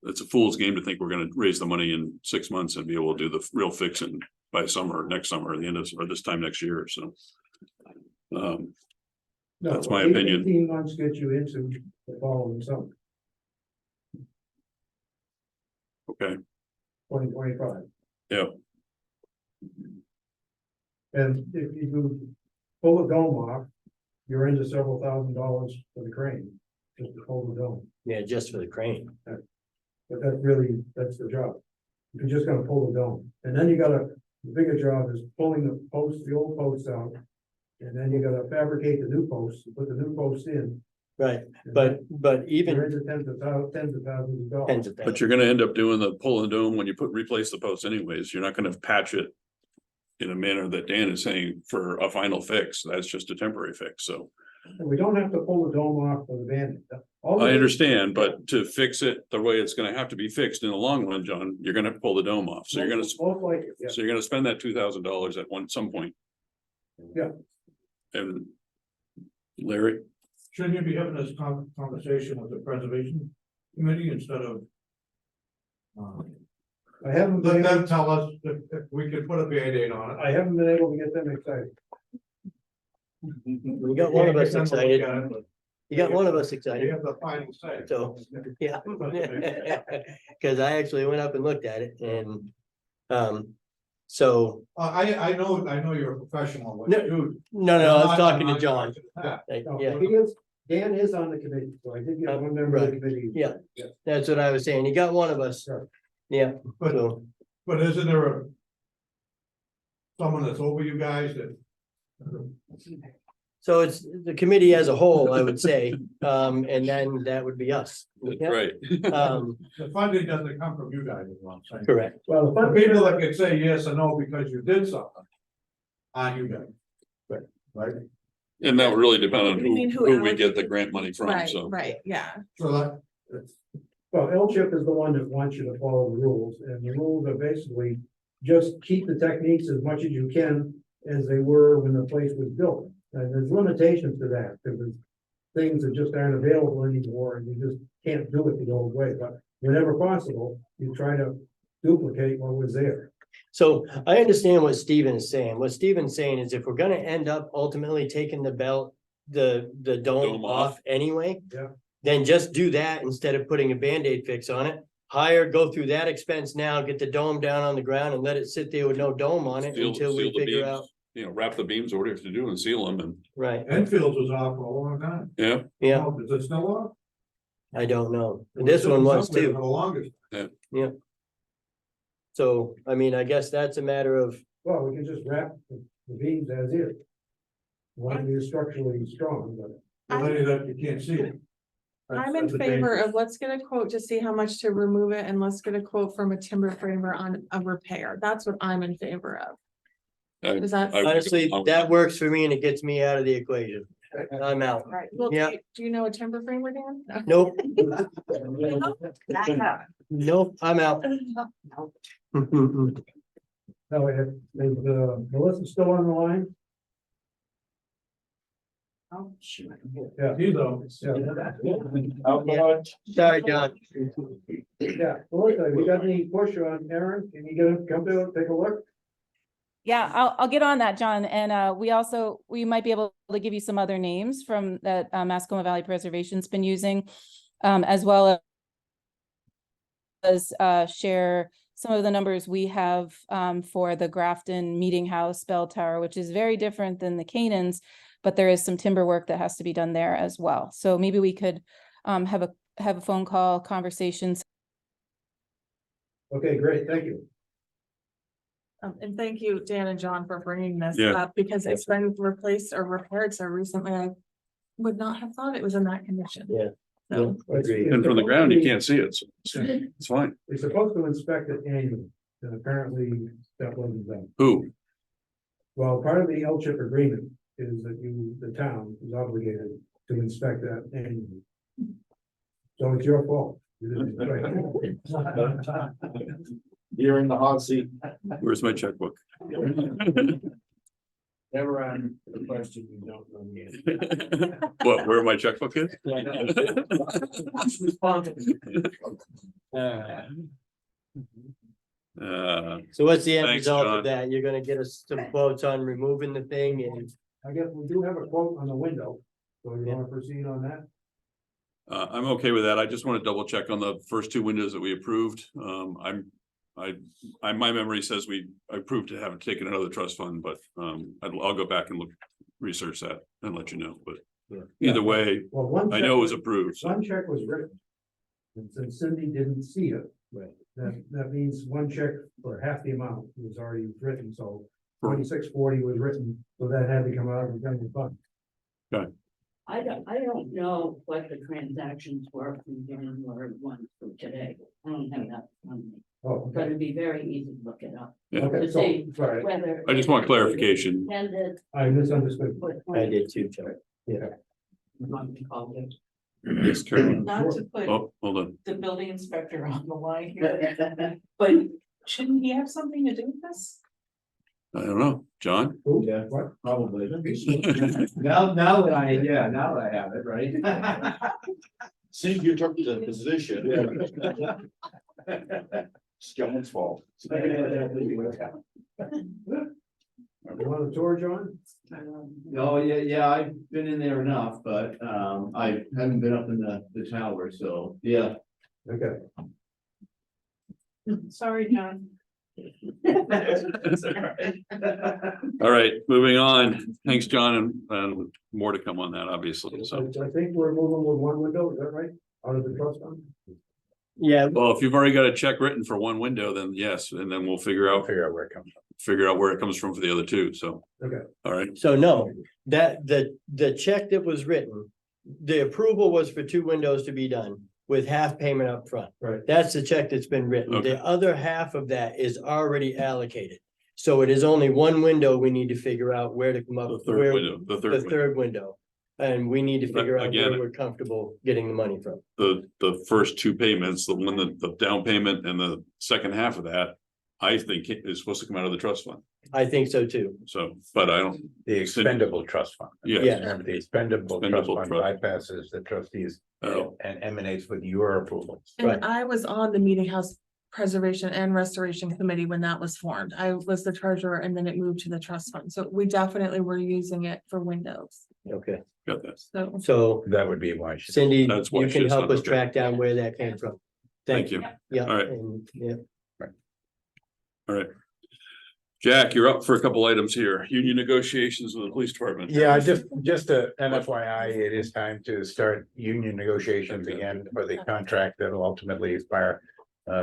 it's a fool's game to think we're going to raise the money in 6 months and be able to do the real fixing by summer, next summer, or the end of, or this time next year. So that's my opinion. 18 months gets you into the following summer, Okay. 2025. Yeah. And if you pull the dome off, you're into several $1,000s for the crane, just to pull the dome. Yeah, just for the crane. But that's the job. If you're just gonna pull the dome, and then the bigger job is pulling the old posts out. And then you gotta fabricate the new posts, put the new posts in. Right, but even You're into tens of thousands of dollars. tens of But you're going to end up doing the pull and dome when you replace the post anyways. You're not going to patch it in a manner that Dan is saying for a final fix. That's just a temporary fix. So And we don't have to pull the dome off for the Band-Aid. I understand, but to fix it the way it's going to have to be fixed in the long run, John, you're going to pull the dome off. So you're going to, Most likely, yeah. so you're going to spend that $2,000 at some point. Yeah. And Larry? Shouldn't you be having this conversation with the preservation committee instead of? I haven't. Let them tell us if we could put a Band-Aid on it. I haven't been able to get them excited. we got one of us excited. You got one of us You excited, have the final say. so, yeah. Cause I actually went up and looked at it and, so, I know you're a professional, what No, you do. no, I was talking to John. Yeah. Yeah, He is, Dan is on the committee, so I think you have one member of the committee. yeah, that's what I was saying. You got one of us. Yeah, But, so, but isn't there someone that's over you guys that? so it's the committee as a whole, I would say, and then that would be us. Right. The funding doesn't come from you guys, is what I'm saying. Correct. Well, the people that can say yes or no because you did something. Aren't you guys? Right? And that would really depend on You mean who who we get the allocated- grant money from, Right, so. right, yeah. So that, Well, L-chip is the one that wants you to follow the rules, and the rules are basically just keep the techniques as much as you can as they were when the place was built. And there's limitations to that, because there's things that just aren't available anymore, and you just can't do it the old way, but whenever possible, you try to duplicate what was there. So I understand what Steven is saying. What Steven's saying is if we're gonna end up ultimately taking the belt, the dome Dome off. off anyway. Yeah. Then just do that instead of putting a Band-Aid fix on it. Go through that expense now, get the dome down on the ground and let it sit there with no dome on it Seal until we the figure beams, out. you know, wrap the beams or whatever you have to do and seal them and, Right, Enfield was off for a long time. yeah. yeah, Oh, is it still off? I don't know. It And this one was somewhere too. For the longest. So, I mean, I guess that's a matter of, Well, we can just wrap the beams as is. One is structurally strong, but Well, then you can't see it. I'm in favor of, let's get a quote to see how much to remove it and let's get a quote from a timber framer on a repair. That's what I'm in favor of. Is that? honestly, that works for me and it gets me out of the equation. I'm out. Right, well, Yeah. do you know a timber framer, Dan? Nope. Nope, I'm out. no, is Melissa still on the line? Oh, shoot. Yeah. He's on. Sorry, John. Yeah, Melissa, have you got any push on Aaron? Can you get him, come to take a look? Yeah, I'll get on that, John. And we might be able to give you some other names from that Mascoma Valley Preservation's been using, as well as share some of the numbers we have for the Grafton Meeting House bell tower, which is very different than the Canaan's, but there is some timber work that has to be done there as well. So maybe we could have a phone call conversations. Okay, great, thank you. And thank you, Dan and John, for bringing this Yeah. up because it's been replaced or repaired so recently. I would not have thought it was in that condition. Yeah. So, Agreed. And from the ground, you can't see it. So it's fine. You're supposed to inspect it annually, and apparently that wasn't done. Who? Well, part of the L-chip agreement is that the town is obligated to inspect that annually. So it's your fault. You didn't inspect it. You're in the hot seat. Where's my checkbook? Never on the question you don't know the answer. What, where my checkbook is? So what's the end Thanks, result John. of that? You're gonna get us some quotes on removing the thing and, I guess we do have a quote on the window, so you wanna proceed on that? I'm okay with that. I just want to double check on the first two windows that we approved. My memory says I approved to have taken another trust fund, but I'll go back and research that and let you know, but either way, Well, one. I check know it was was- approved. So One check was written. And since Cindy didn't see it. Right. That means one check for half the amount was already written, so For- 2640 was written, so that had to come out of the general fund. I don't know what the transactions were from January 1 through today. I don't have that on me, Oh, but okay. it'd be very easy to look it up. Yeah. Okay, To so, see sorry, whether. I just want clarification. Intended. I misunderstood. I did too, Chuck. Yes, Carolyn. Not to put Oh, hold on. the building inspector on the line here, but shouldn't he have something to do with this? I don't know. John? Yeah, what? Probably. Now that I have it, right? Since you took the position. It's John's fault. You want a tour, John? No, yeah, I've been in there enough, but, I haven't been up in the tower, so, yeah. Okay. Sorry, John. All right, moving on. Thanks, John, and more to come on that, obviously, so. I think we're moving with one window, is that right? Out of the trust fund? Yeah, Well, if you've already got a check written for one window, then yes, and then we'll figure out Figure out where it comes from. where it comes from for the other two, so. Okay. All right, so no, that, the check that was written, the approval was for 2 windows to be done with half payment up front. Right. That's the check that's been written. Okay. The other half of that is already allocated. So it is only one window we need to figure out where to come up. the third where- window, the The third window, third window. And we need to But figure out again- where we're comfortable getting the money from. the first two payments, the one that the down payment and the second half of that. I think is supposed to come out of the trust fund, I think so too. so, but I don't, The expendable trust fund. Yeah. Yeah. Remember, the expendable trust Expendable fund trust. bypasses the trustees Oh. and emanates with your approval. Right. And I was on the Meeting House Preservation and Restoration Committee when that was formed. I was the treasurer and then it moved to the trust fund. So we definitely were using it for windows. Okay, got that. So so That would be why. she- Cindy, That's why you can she's help not us okay. track down where that came from. Thank you. Yeah. All right. and- Yeah, All right. Jack, you're up for a couple items here. Union negotiations with the police department. Yeah, just an FYI, it is time to start union negotiations again for the contract that will ultimately expire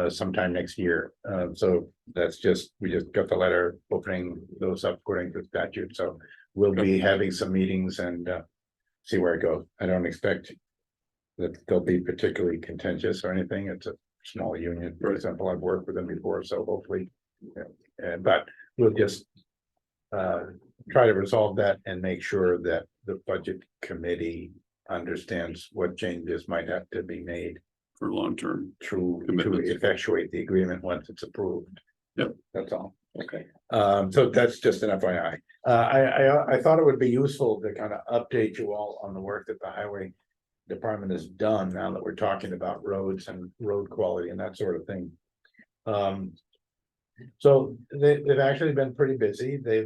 sometime next year. So that's just, we just got the letter opening those up according to statute, so we'll be having some meetings and see where it goes. I don't expect that they'll be particularly contentious or anything. It's a small union, for example. I've worked with them before, so hopefully, but we'll just try to resolve that and make sure that the budget committee understands what changes might have to be made For long-term. to Commitments. effectuate the agreement once it's approved. Yep. That's all. Okay. So that's just an FYI. I thought it would be useful to kind of update you all on the work that the highway department has done now that we're talking about roads and road quality and that sort of thing. So they've actually been pretty busy. They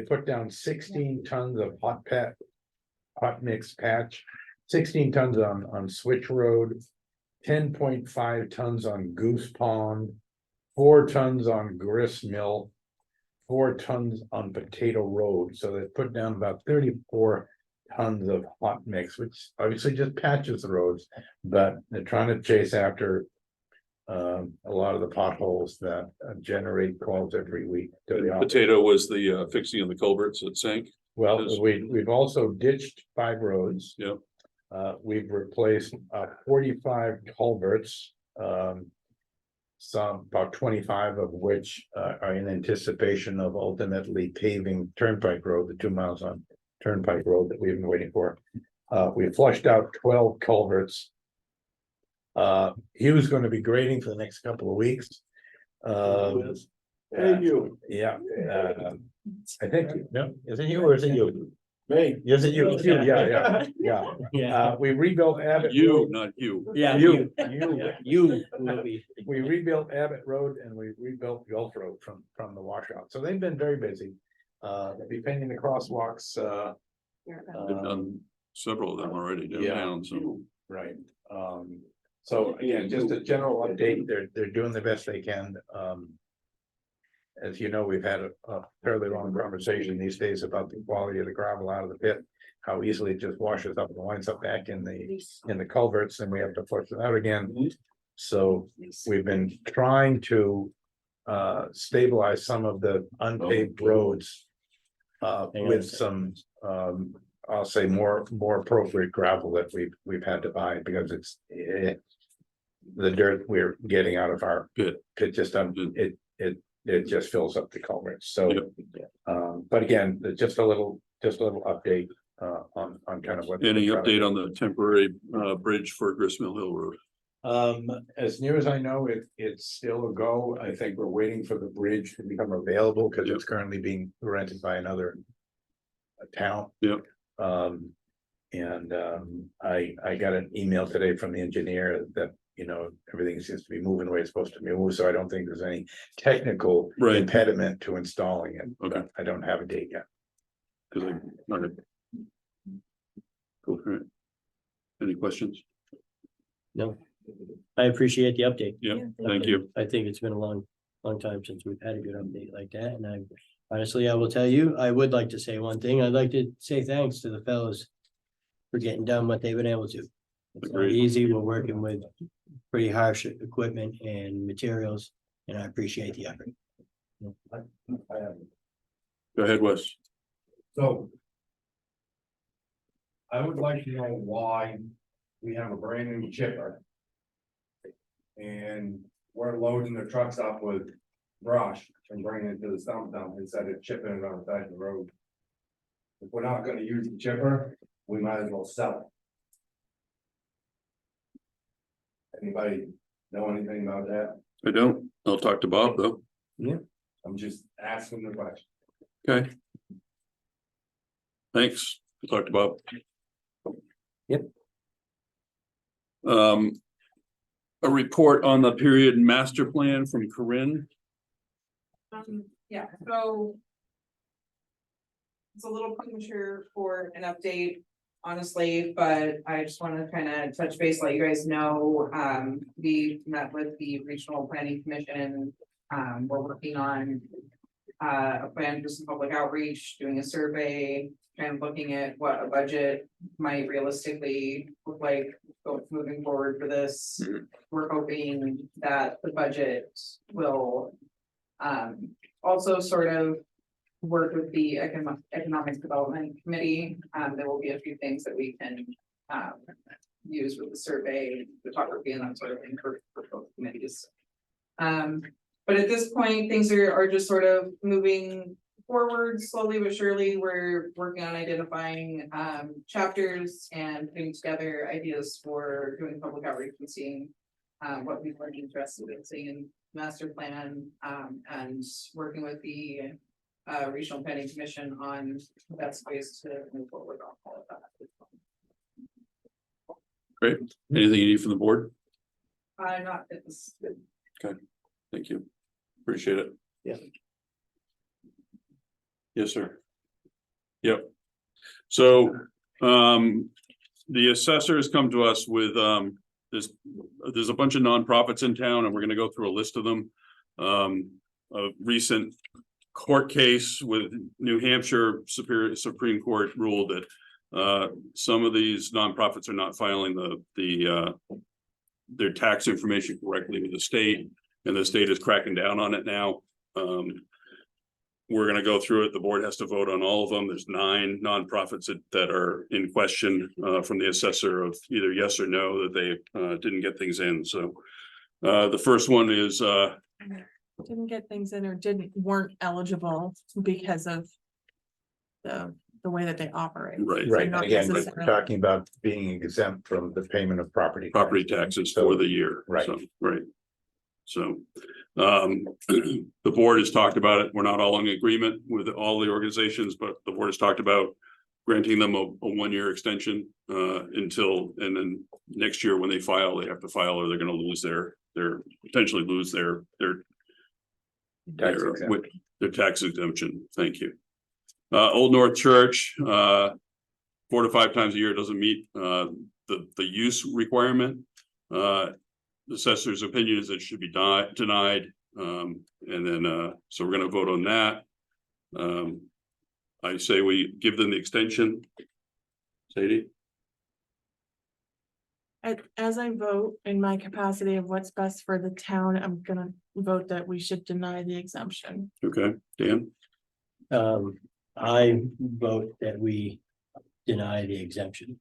put down 16 tons of hot mix patch, 16 tons on Switch Road, 10.5 tons on Goose Pond, 4 tons on Grist Mill, 4 tons on Potato Road. So they put down about 34 tons of hot mix, which obviously just patches the roads, but they're trying to chase after a lot of the potholes that generate calls every week to the office. Potato was the fixing of the culverts that sank. Well, we've also ditched 5 roads. Yep. We've replaced 45 culverts. Some about 25 of which are in anticipation of ultimately paving Turnpike Road, the 2 miles on Turnpike Road that we've been waiting for. We flushed out 12 culverts. He was going to be grading for the next couple of weeks. Thank you. Yeah, I think, no, is it you or is it you? Me. Is it you? It's you, yeah. We rebuilt Abbott. You, Road. not you. yeah, You. you will be. We rebuilt Abbott Road and we rebuilt Gulf Road from the washout. So they've been very busy. They'll be painting the crosswalks, They've done several of them already downtown, so. right. So again, just a general update. They're doing the best they can. As you know, we've had a fairly long conversation these days about the quality of the gravel out of the pit. How easily it just washes up and winds up back in the culverts and we have to flush it out again. So we've been trying to stabilize some of the unpaved roads. With some, I'll say more appropriate gravel that we've had to buy because it's. The dirt we're getting out of our pit just it just fills up the culverts, so. But again, just a little update on kind of what. Any update on the temporary bridge for Grist Mill Hill Road? As near as I know, it's still a go. I think we're waiting for the bridge to become available because it's currently being rented by another town. Yep. I got an email today from the engineer that you know, everything seems to be moving the way it's supposed to be, so I don't think there's any technical Right. impediment to installing it. Okay. I don't have a date yet. Cause I, all right. Cool, all right. Any questions? No. I appreciate the update. Yeah, thank you. I think it's been a long time since we've had a good update like that, and I honestly, I will tell you, I would like to say one thing. I'd like to say thanks to the fellows for getting done what they've been able to. It's not Agreed. easy. We're working with pretty harsh equipment and materials, and I appreciate the effort. Go ahead, Wes. So. I would like to know why we have a brand new chipper. And we're loading the trucks up with brush and bringing it to the stump dump instead of chipping it on the side of the road. If we're not gonna use the chipper, we might as well sell it. Anybody know anything about that? I don't, I'll talk to Bob though. I'm just asking the question. Okay. Thanks. We'll talk to Bob. Yep. A report on the period master plan from Corinne. Yeah, so. It's a little premature for an update, honestly, but I just want to kind of touch base, let you guys know, we met with the Regional Planning Commission. We're working on a plan for some public outreach, doing a survey, kind of looking at what a budget might realistically look like moving forward for this. We're hoping that the budget will also sort of work with the Economic Development Committee. There will be a few things that we can use with the survey, photography, and that sort of thing for both committees. But at this point, things are just sort of moving forward slowly but surely. We're working on identifying chapters and putting together ideas for doing public outreach and seeing what people are interested in seeing in master plan, and working with the Regional Planning Commission on the best ways to move forward on all of that. Great. Anything you need from the board? Not this. Okay, thank you. Appreciate it. Yeah. Yes, sir. Yep. So, the assessors come to us with, there's a bunch of nonprofits in town, and we're gonna go through a list of them. A recent court case with New Hampshire Supreme Court ruled that some of these nonprofits are not filing their tax information correctly with the state, and the state is cracking down on it now. We're gonna go through it. The board has to vote on all of them. There's 9 nonprofits that are in question from the assessor of either yes or no, that they didn't get things in. So the first one is Didn't get things in or weren't eligible because of the way that they operate. right. Right, not and again, we're necessarily. talking about being exempt from the payment of property. Taxes for the year. Right. So, right. So, the board has talked about it. We're not all in agreement with all the organizations, but the board has talked about granting them a 1-year extension until, and then next year when they file, they have to file, or they're gonna lose potentially lose their tax exemption. Thank you. Old North Church, 4 to 5 times a year doesn't meet the use requirement. The assessor's opinion is that it should be denied. And then so we're gonna vote on that. I say we give them the extension. Sadie? As I vote in my capacity of what's best for the town, I'm gonna vote that we should deny the exemption. Okay, Dan? I vote that we deny the exemption.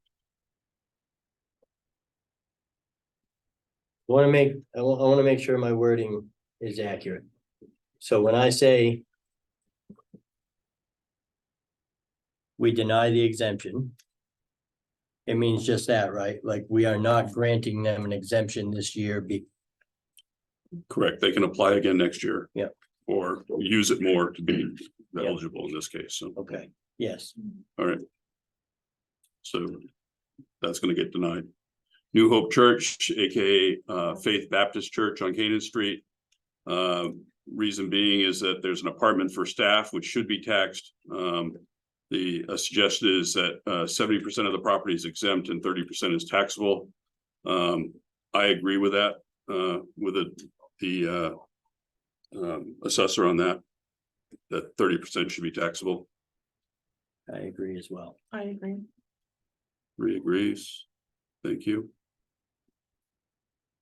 I want to make sure my wording is accurate. So when I say we deny the exemption, it means just that, right? Like, we are not granting them an exemption this year. Correct. They can apply again next year. Yeah. Or use it more to be eligible in this case. So, Okay, yes. all right. So that's gonna get denied. New Hope Church, AKA Faith Baptist Church on Canaan Street. Reason being is that there's an apartment for staff, which should be taxed. The suggestion is that 70% of the property is exempt and 30% is taxable. I agree with that, with the assessor on that 30% should be taxable. I agree as well. I agree. 3 agrees. Thank you.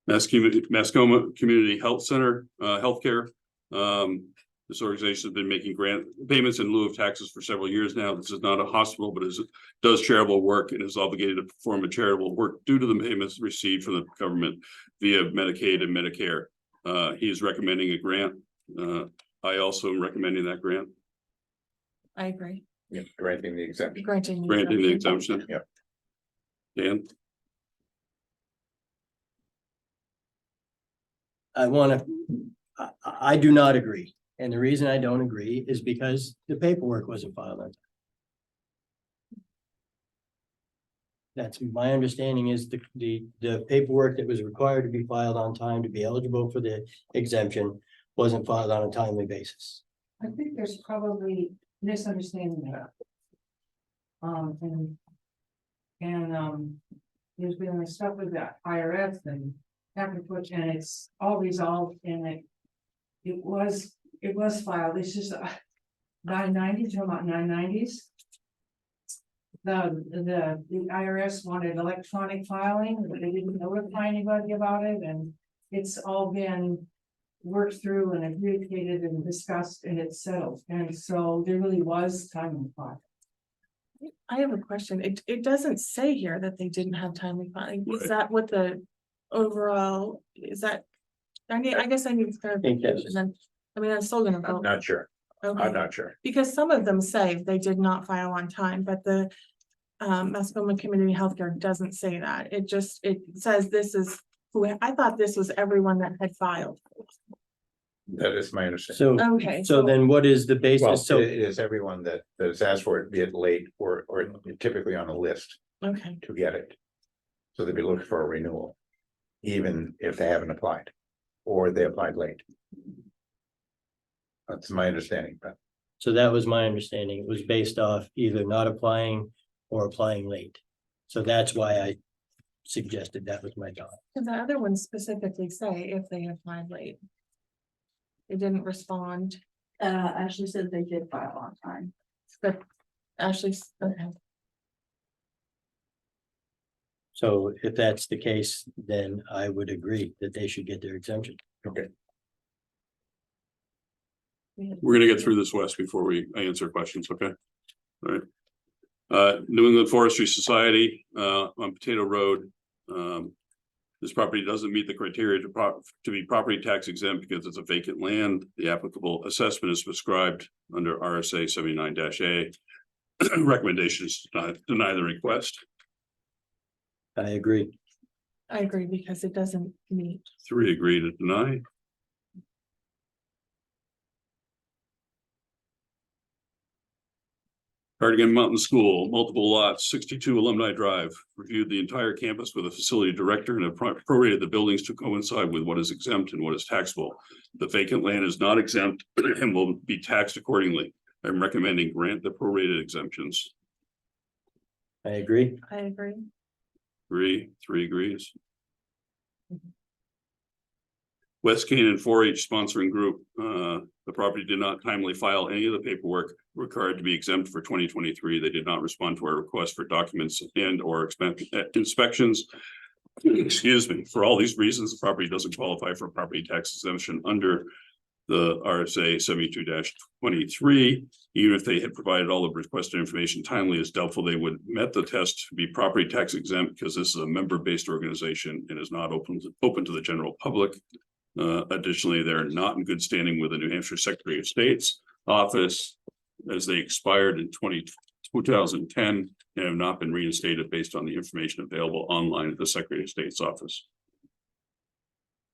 Mascoma Community Health Center, Healthcare. This organization has been making grant payments in lieu of taxes for several years now. This is not a hospital, but does charitable work and is obligated to perform a charitable work due to the payments received from the government via Medicaid and Medicare. He is recommending a grant. I also am recommending that grant. I agree. Yeah, granting the exemption. Granting. The exemption. Yeah. Dan? I do not agree. And the reason I don't agree is because the paperwork wasn't filed on time. That's my understanding is the paperwork that was required to be filed on time to be eligible for the exemption wasn't filed on a timely basis. I think there's probably misunderstanding there. There's been stuff with the IRS and and it's all resolved and it was filed. It's just 990 to about 990s. The IRS wanted electronic filing, but they didn't notify anybody about it, and it's all been worked through and adjudicated and discussed and it's settled. And so there really was time in the file. I have a question. It doesn't say here that they didn't have timely filing. Is that what the overall, is that? I guess I need clarification then. I mean, I'm still gonna I'm vote. not sure. Okay. I'm not sure. Because some of them say they did not file on time, but the Mascoma Community Healthcare doesn't say that. It says this is who, I thought this was everyone that had filed. That is my understanding. So, Okay. so then what is the Well, basis? So it is everyone that has asked for it, be it late or typically on a list Okay, to get it. So they'd be looking for a renewal, even if they haven't applied, or they applied late. That's my understanding, but So that was my understanding. It was based off either not applying or applying late. So that's why I suggested that was my thought. and the other ones specifically say if they applied late. They didn't respond, Ashley said they did file on time. but Ashley's, okay. So if that's the case, then I would agree that they should get their exemption. okay. We're gonna get through this, Wes, before we answer questions, okay? All right. New England Forestry Society, on Potato Road. This property doesn't meet the criteria to be property tax exempt because it's a vacant land. The applicable assessment is prescribed under RSA 79-A. Recommendation is to deny the request. I agree. I agree because it doesn't meet. 3 agree to deny. Cardigan Mountain School, multiple lots, 62 Alumni Drive, reviewed the entire campus with a facility director and have prorated the buildings to coincide with what is exempt and what is taxable. The vacant land is not exempt and will be taxed accordingly. I'm recommending grant the prorated exemptions. I agree. I agree. 3 agrees. West Canaan 4-H sponsoring group, the property did not timely file any of the paperwork required to be exempt for 2023. They did not respond to our request for documents and or inspections. Excuse me. For all these reasons, the property doesn't qualify for property tax exemption under the RSA 72-23. Even if they had provided all the requested information timely, it's doubtful they would met the test to be property tax exempt because this is a member-based organization and is not open to the general public. Additionally, they're not in good standing with the New Hampshire Secretary of State's office as they expired in 2010 and have not been reinstated based on the information available online at the Secretary of State's office.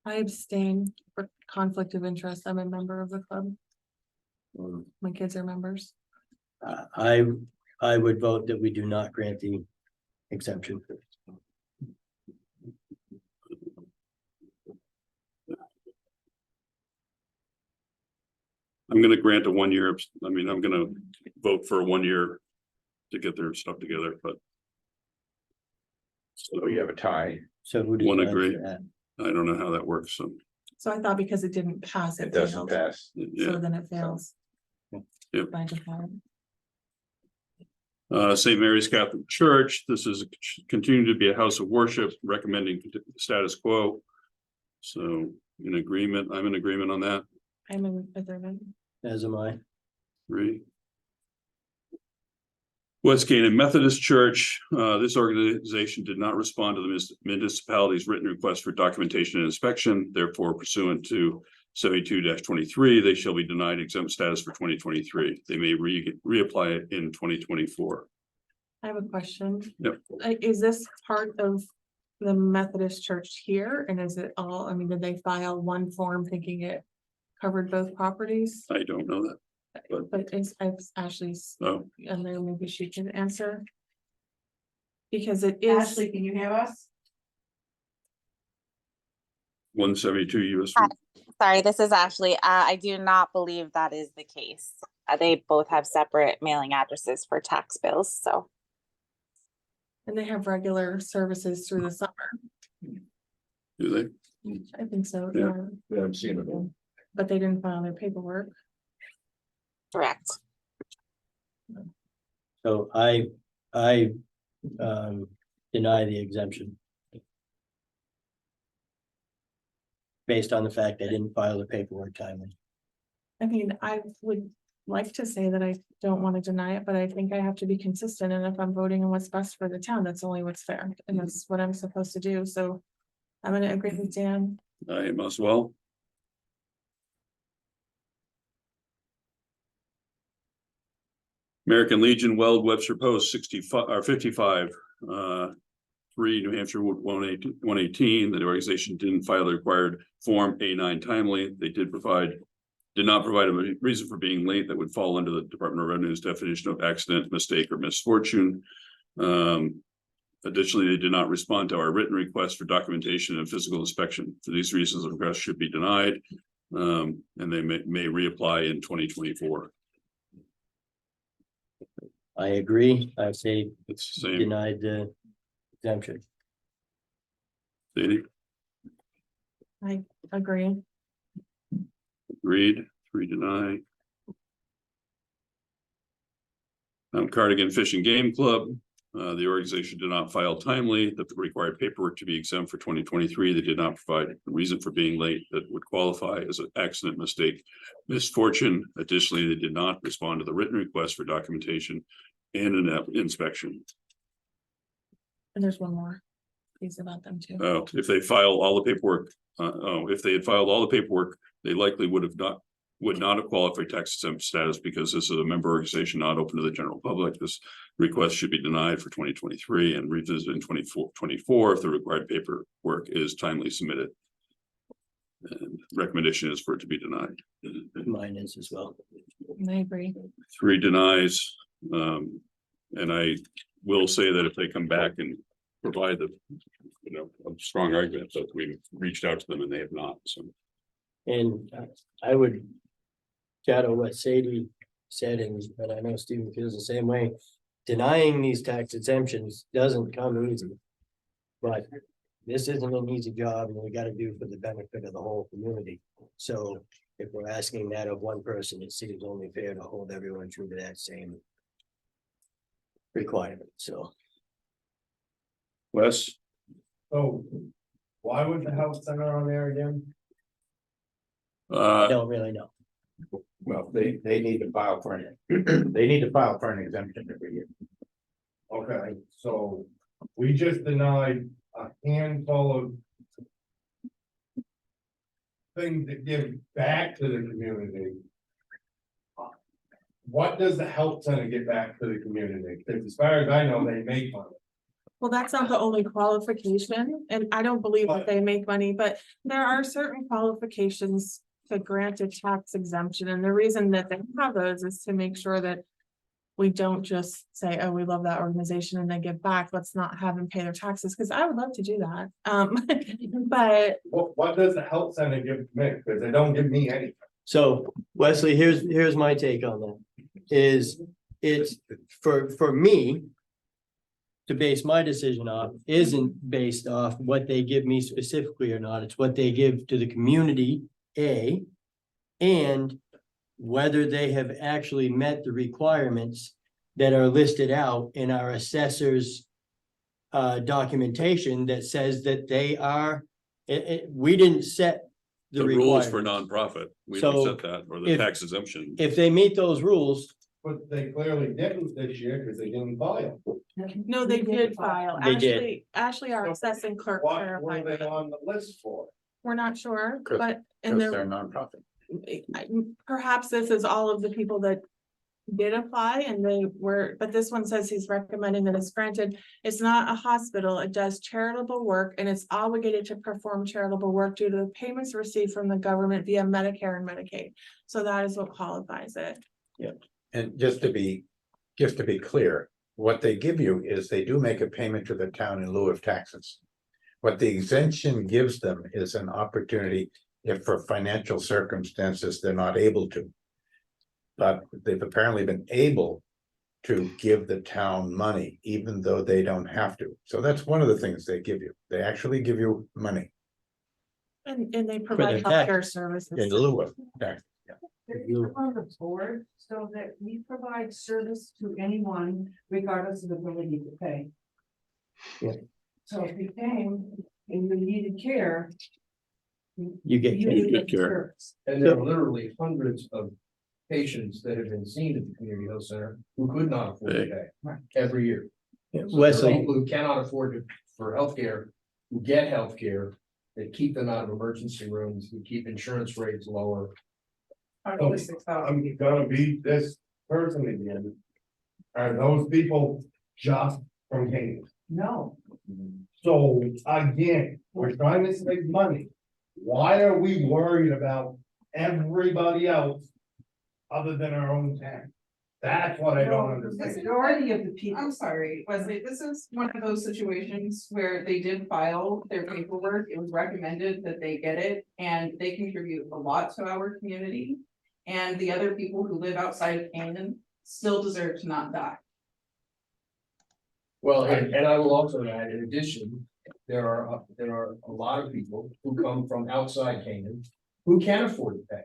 I abstain for conflict of interest. I'm a member of the club. My kids are members. I would vote that we do not grant the exemption. I'm gonna grant a 1 year, I mean, I'm gonna vote for a 1 year to get their stuff together, but. So you have a tie. So who One decides agree. that? I don't know how that works, so, So I thought because it didn't pass, It it doesn't failed. pass. yeah. So then it fails. Yep. By default. St. Mary's Catholic Church, this is continuing to be a house of worship, recommending status quo. So in agreement, I'm in agreement on that. I'm in agreement. As am I. Three. West Canaan Methodist Church, this organization did not respond to the municipality's written request for documentation and inspection. Therefore, pursuant to 72-23, they shall be denied exempt status for 2023. They may reapply it in 2024. I have a question. Yep. Like, is this part of the Methodist church here? And is it all, I mean, did they file one form thinking it covered both properties? I don't know that. But it's Ashley's, Oh, and then maybe she can answer. Because it is. Ashley, can you have us? 172 US. Hi. Sorry, this is Ashley. I do not believe that is the case. They both have separate mailing addresses for tax bills, so. And they have regular services through the summer. Do they? I think so, Yeah. yeah. I've seen it. But they didn't file their paperwork. Correct. So I deny the exemption. Based on the fact they didn't file the paperwork timely. I mean, I would like to say that I don't want to deny it, but I think I have to be consistent, and if I'm voting on what's best for the town, that's only what's fair, and that's what I'm supposed to do, so. I'm gonna agree with Dan. I am as well. American Legion Weld Webster Post 65 or 55, 3 New Hampshire 118. The organization didn't file the required Form A9 timely. They did not provide a reason for being late that would fall under the Department of Revenue's definition of accident, mistake, or misfortune. Additionally, they did not respond to our written request for documentation and physical inspection. For these reasons, the request should be denied, and they may reapply in 2024. I agree. I say It's the same. denied the exemption. Sadie, I agree. agreed, 3 deny. Cardigan Fish and Game Club, the organization did not file timely the required paperwork to be exempt for 2023. They did not provide a reason for being late that would qualify as an accident, mistake, misfortune. Additionally, they did not respond to the written request for documentation and an inspection. And there's one more piece about them too. If they file all the paperwork, if they had filed all the paperwork, they likely would not have qualified tax exempt status because this is a member organization not open to the general public. This request should be denied for 2023 and revisited in 2024 if the required paperwork is timely submitted. And recommendation is for it to be denied. Mine is as well. I agree. 3 denies. And I will say that if they come back and provide a strong argument that we've reached out to them and they have not, so. And I would shadow what Sadie said, and I know Stephen feels the same way. Denying these tax exemptions doesn't come easy. But this isn't an easy job, and we gotta do for the benefit of the whole community. So if we're asking that of one person, it seems only fair to hold everyone true to that same requirement, so. Wes, So why was the health center on there again? I don't really know. Well, they need to file for it. They need to file for an exemption every year. Okay, so we just denied a handful of things to give back to the community. What does the health center get back to the community? Because as far as I know, they make money. Well, that's not the only qualification, and I don't believe that they make money, but there are certain qualifications to grant a tax exemption, and the reason that they have those is to make sure that we don't just say, oh, we love that organization and they give back, let's not have them pay their taxes, because I would love to do that. But What does the health center give me? Because they don't give me anything. So Wesley, here's my take on that, is it's for me. To base my decision off isn't based off what they give me specifically or not, it's what they give to the community, A. And whether they have actually met the requirements that are listed out in our assessors. Documentation that says that they are, we didn't set. The rules for requirements. nonprofit, we So, don't set that, or the if- tax exemption. If they meet those rules, But they clearly didn't this year because they didn't file. No, they did file. They did. Ashley, our assessing clerk What were clarified they that. on the list for? We're not sure, 'Cause- but in Because they're the, nonprofit. perhaps this is all of the people that did apply and they were, but this one says he's recommending that it's granted. It's not a hospital. It does charitable work and it's obligated to perform charitable work due to the payments received from the government via Medicare and Medicaid. So that is what qualifies it. And just to be clear, what they give you is they do make a payment to the town in lieu of taxes. What the exemption gives them is an opportunity if for financial circumstances, they're not able to. But they've apparently been able to give the town money, even though they don't have to. So that's one of the things they give you. They actually give you money And they provide their healthcare services. in lieu of tax. We're on the board so that we provide service to anyone regardless of ability to pay. Yeah. So if you came and you needed care. you get. you You would get get care. service. And there are literally hundreds of patients that have been seen at the community health center who could not afford to pay Right. every year. So there are Wesley, people who cannot afford to, for healthcare, who get healthcare, that keep them out of emergency rooms, who keep insurance rates lower. I'm gonna be this person again. Are those people just from Canaan? No, So again, we're trying to save money. Why are we worried about everybody else other than our own town? That's what I don't the understand. majority of the people. I'm sorry, Wesley, this is one of those situations where they did file their paperwork, it was recommended that they get it, and they contribute a lot to our community. And the other people who live outside of Canaan still deserve to not die. Well, and I will also add, in addition, there are a lot of people who come from outside Canaan who can afford to pay.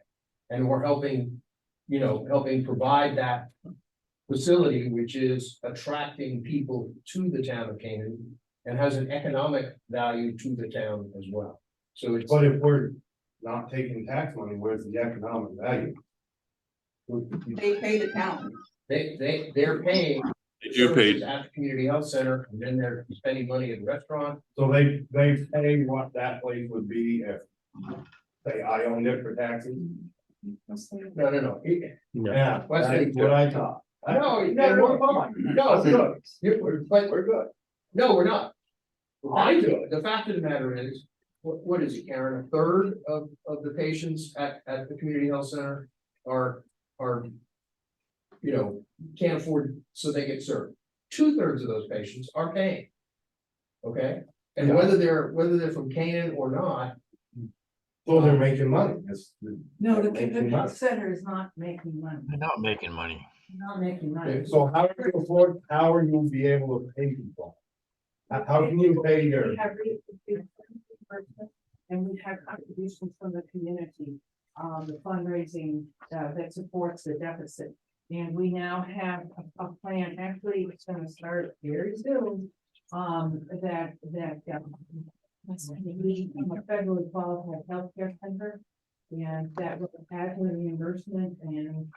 And we're helping, helping provide that facility, which is attracting people to the town of Canaan and has an economic value to the town as well. So it's, But if we're not taking tax money, where's the economic value? They pay the town. they're paying They do pay, services at the community health center, and then they're spending money at the restaurant. So they pay what that place would be if, say, I owned it for taxes? No. Yeah, Wesley, that's what I thought. No, we're fine. No, we're good. No, we're not. I do. The fact of the matter is, what is it, Karen? A third of the patients at the community health center are, can't afford, so they get served. 2/3 of those patients are paying. Okay, and Yeah. whether they're from Canaan or not, So they're making money. No, the Making community money. center is not making money, They're not making money. not making money. So how are you be able to pay people? How can you pay your? We have and we have contributions from the community, the fundraising, that supports the deficit. And we now have a plan, actually, it's gonna start very soon, that we a federally qualified healthcare center. And that will add to the reimbursement and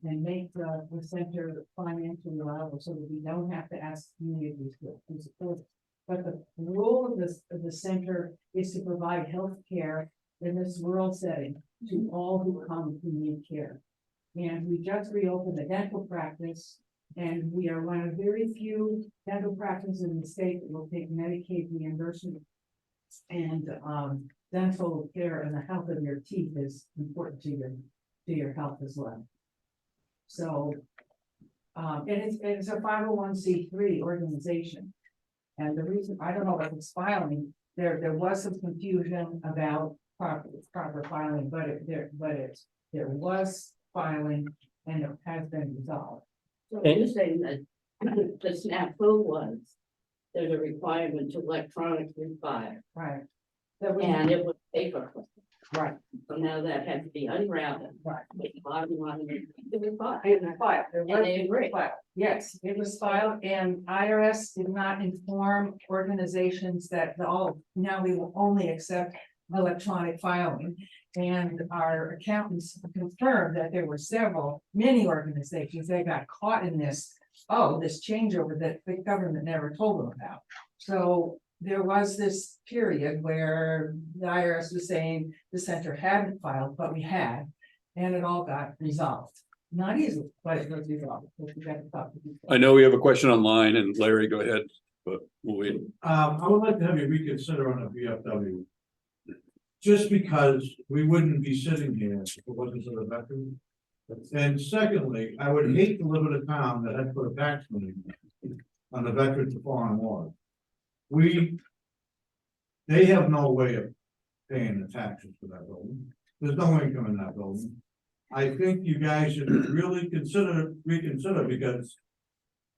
make the center financially reliable, so that we don't have to ask communities to support it. But the role of the center is to provide health care in this rural setting to all who come who need care. And we just reopened a dental practice, and we are one of very few dental practices in the state that will take Medicaid reimbursement. And dental care and the health of your teeth is important to your health as well. So, and it's a 501(c)(3) organization. And the reason, I don't know if it's filing, there was some confusion about proper filing, but there was filing and it has been resolved. So you're saying that the snafu was, there's a requirement to electronically file, Right. That was, and it was paper. right, So now that had to be unraveled. right. But the bottom line is, it was filed. It was filed. There And was they agree. filed. Yes, it was filed and IRS did not inform organizations that now we will only accept electronic filing. And our accountants confirmed that there were many organizations that got caught in this, this changeover that the government never told them about. So there was this period where the IRS was saying the center hadn't filed, but we had, and it all got resolved. Not easily, but it was resolved. We got to talk to people. I know we have a question online and Larry, go ahead, but we'll wait. I would like to have you reconsider on the VFW. Just because we wouldn't be sitting here if it wasn't for the veterans. And secondly, I would hate to live in a town that had put a tax limit on the veterans of foreign wars. They have no way of paying the taxes for that building. There's no income in that building. I think you guys should really reconsider because.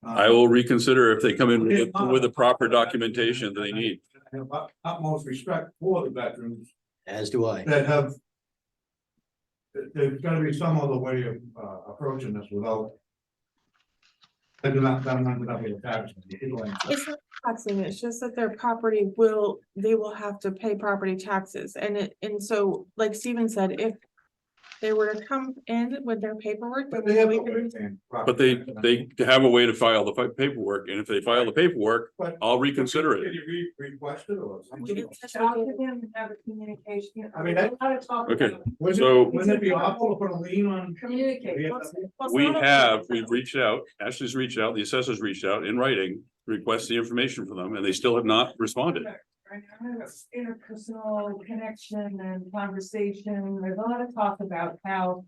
I will reconsider if they come in with the proper documentation that they need. I have utmost respect for the veterans As do I. that have. There's gotta be some other way of approaching this without. They do not be a tax. It's not taxing, it's just that their they will have to pay property taxes, and so, like Steven said, if they were to come in with their paperwork. But they have. we no way could- of paying But property they have a way to file the paperwork, and if they file the paperwork, But- I'll reconsider Can it. you request it or something? Talk to them and have a communication. I mean, that- How to talk. Okay. about it. Wouldn't it be awful to put a lien on? Communicate. We've reached out, Ashley's reached out, the assessors reached out in writing, request the information from them, and they still have not responded. Interpersonal connection and conversation, there's a lot of talk about how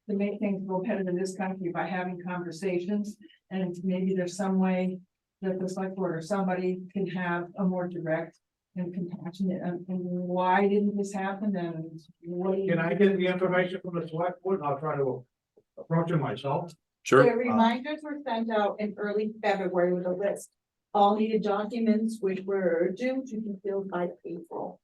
to make things go better in this country by having conversations. And maybe there's some way that the select board or somebody can have a more direct and compassionate, and why didn't this happen and what? do you- Can I get the information from the select board? I'll try to approach it myself. Sure, The reminders were sent out in early February with a list. All needed documents which were due to be filled by April.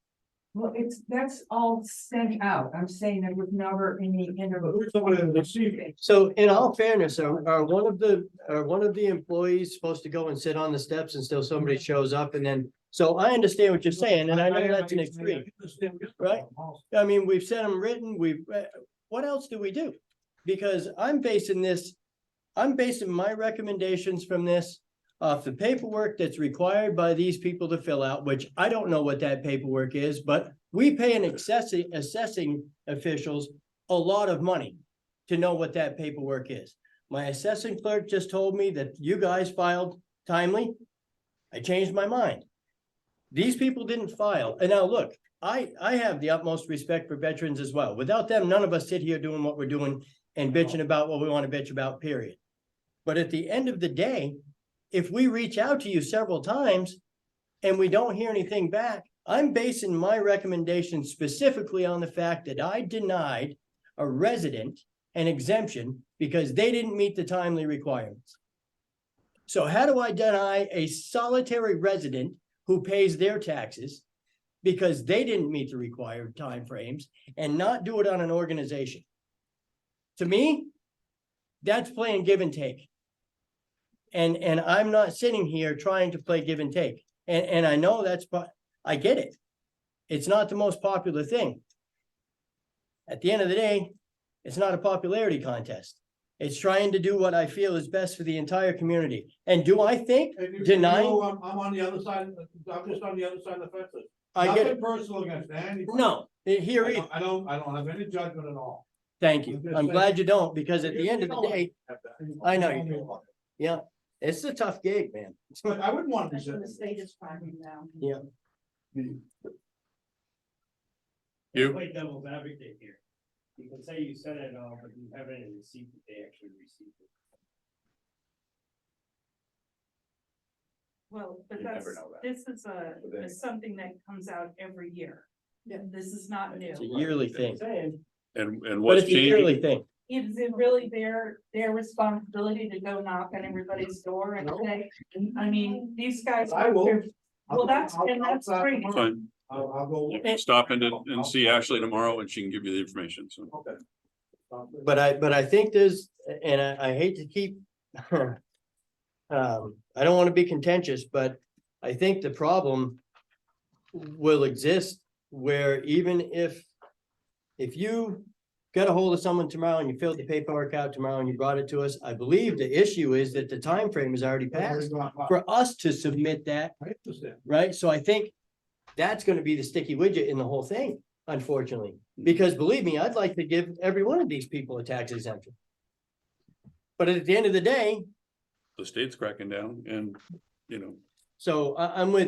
Well, that's all sent out. I'm saying there was never any But who's somebody that received it? So in all fairness, are one of the employees supposed to go and sit on the steps until somebody shows up and then? So I understand what you're saying, and I know that's an extreme, right? I mean, we've sent them written, what else do we do? Because I'm basing my recommendations from this off the paperwork that's required by these people to fill out, which I don't know what that paperwork is, but we pay an assessing officials a lot of money to know what that paperwork is. My assessing clerk just told me that you guys filed timely. I changed my mind. These people didn't file. And now look, I have the utmost respect for veterans as well. Without them, none of us sit here doing what we're doing and bitching about what we want to bitch about, period. But at the end of the day, if we reach out to you several times and we don't hear anything back, I'm basing my recommendation specifically on the fact that I denied a resident an exemption because they didn't meet the timely requirements. So how do I deny a solitary resident who pays their taxes because they didn't meet the required timeframes and not do it on an organization? To me, that's playing give and take. And I'm not sitting here trying to play give and take. And I know I get it. It's not the most popular thing. At the end of the day, it's not a popularity contest. It's trying to do what I feel is best for the entire community. And do I think denying? I'm on the other side, I'm just on the other side of the fence. I get it. Nothing personal against anybody. No, here, I don't have any judgment at all. thank you. I'm glad you don't, because at the end of the day, I know you do. Yeah, it's a tough gig, man. But I wouldn't want to. That's what the state is finding now. Yeah. You. Play devil's advocate here. You can say you sent it all, but you haven't received it, they actually received it. Well, but You never know that. this is something that comes out every year. Yeah, this is not new. It's a yearly thing, Saying, And but what's it's a yearly changing? thing. Is it really their responsibility to go knock on everybody's door and say, I mean, these guys. I will. Well, that's great. Fine. I'll go. You can stop in and see Ashley tomorrow and she can give you the information, so. Okay. But I think there's, and I hate to keep. I don't want to be contentious, but I think the problem will exist where even if. If you got a hold of someone tomorrow and you filled the paperwork out tomorrow and you brought it to us, I believe the issue is that the time frame is already passed for us to submit that, I understand. right? So I think that's gonna be the sticky widget in the whole thing, unfortunately. Because believe me, I'd like to give every one of these people a tax exemption. But at the end of the day, The state's cracking down and, you know. so I'm with you.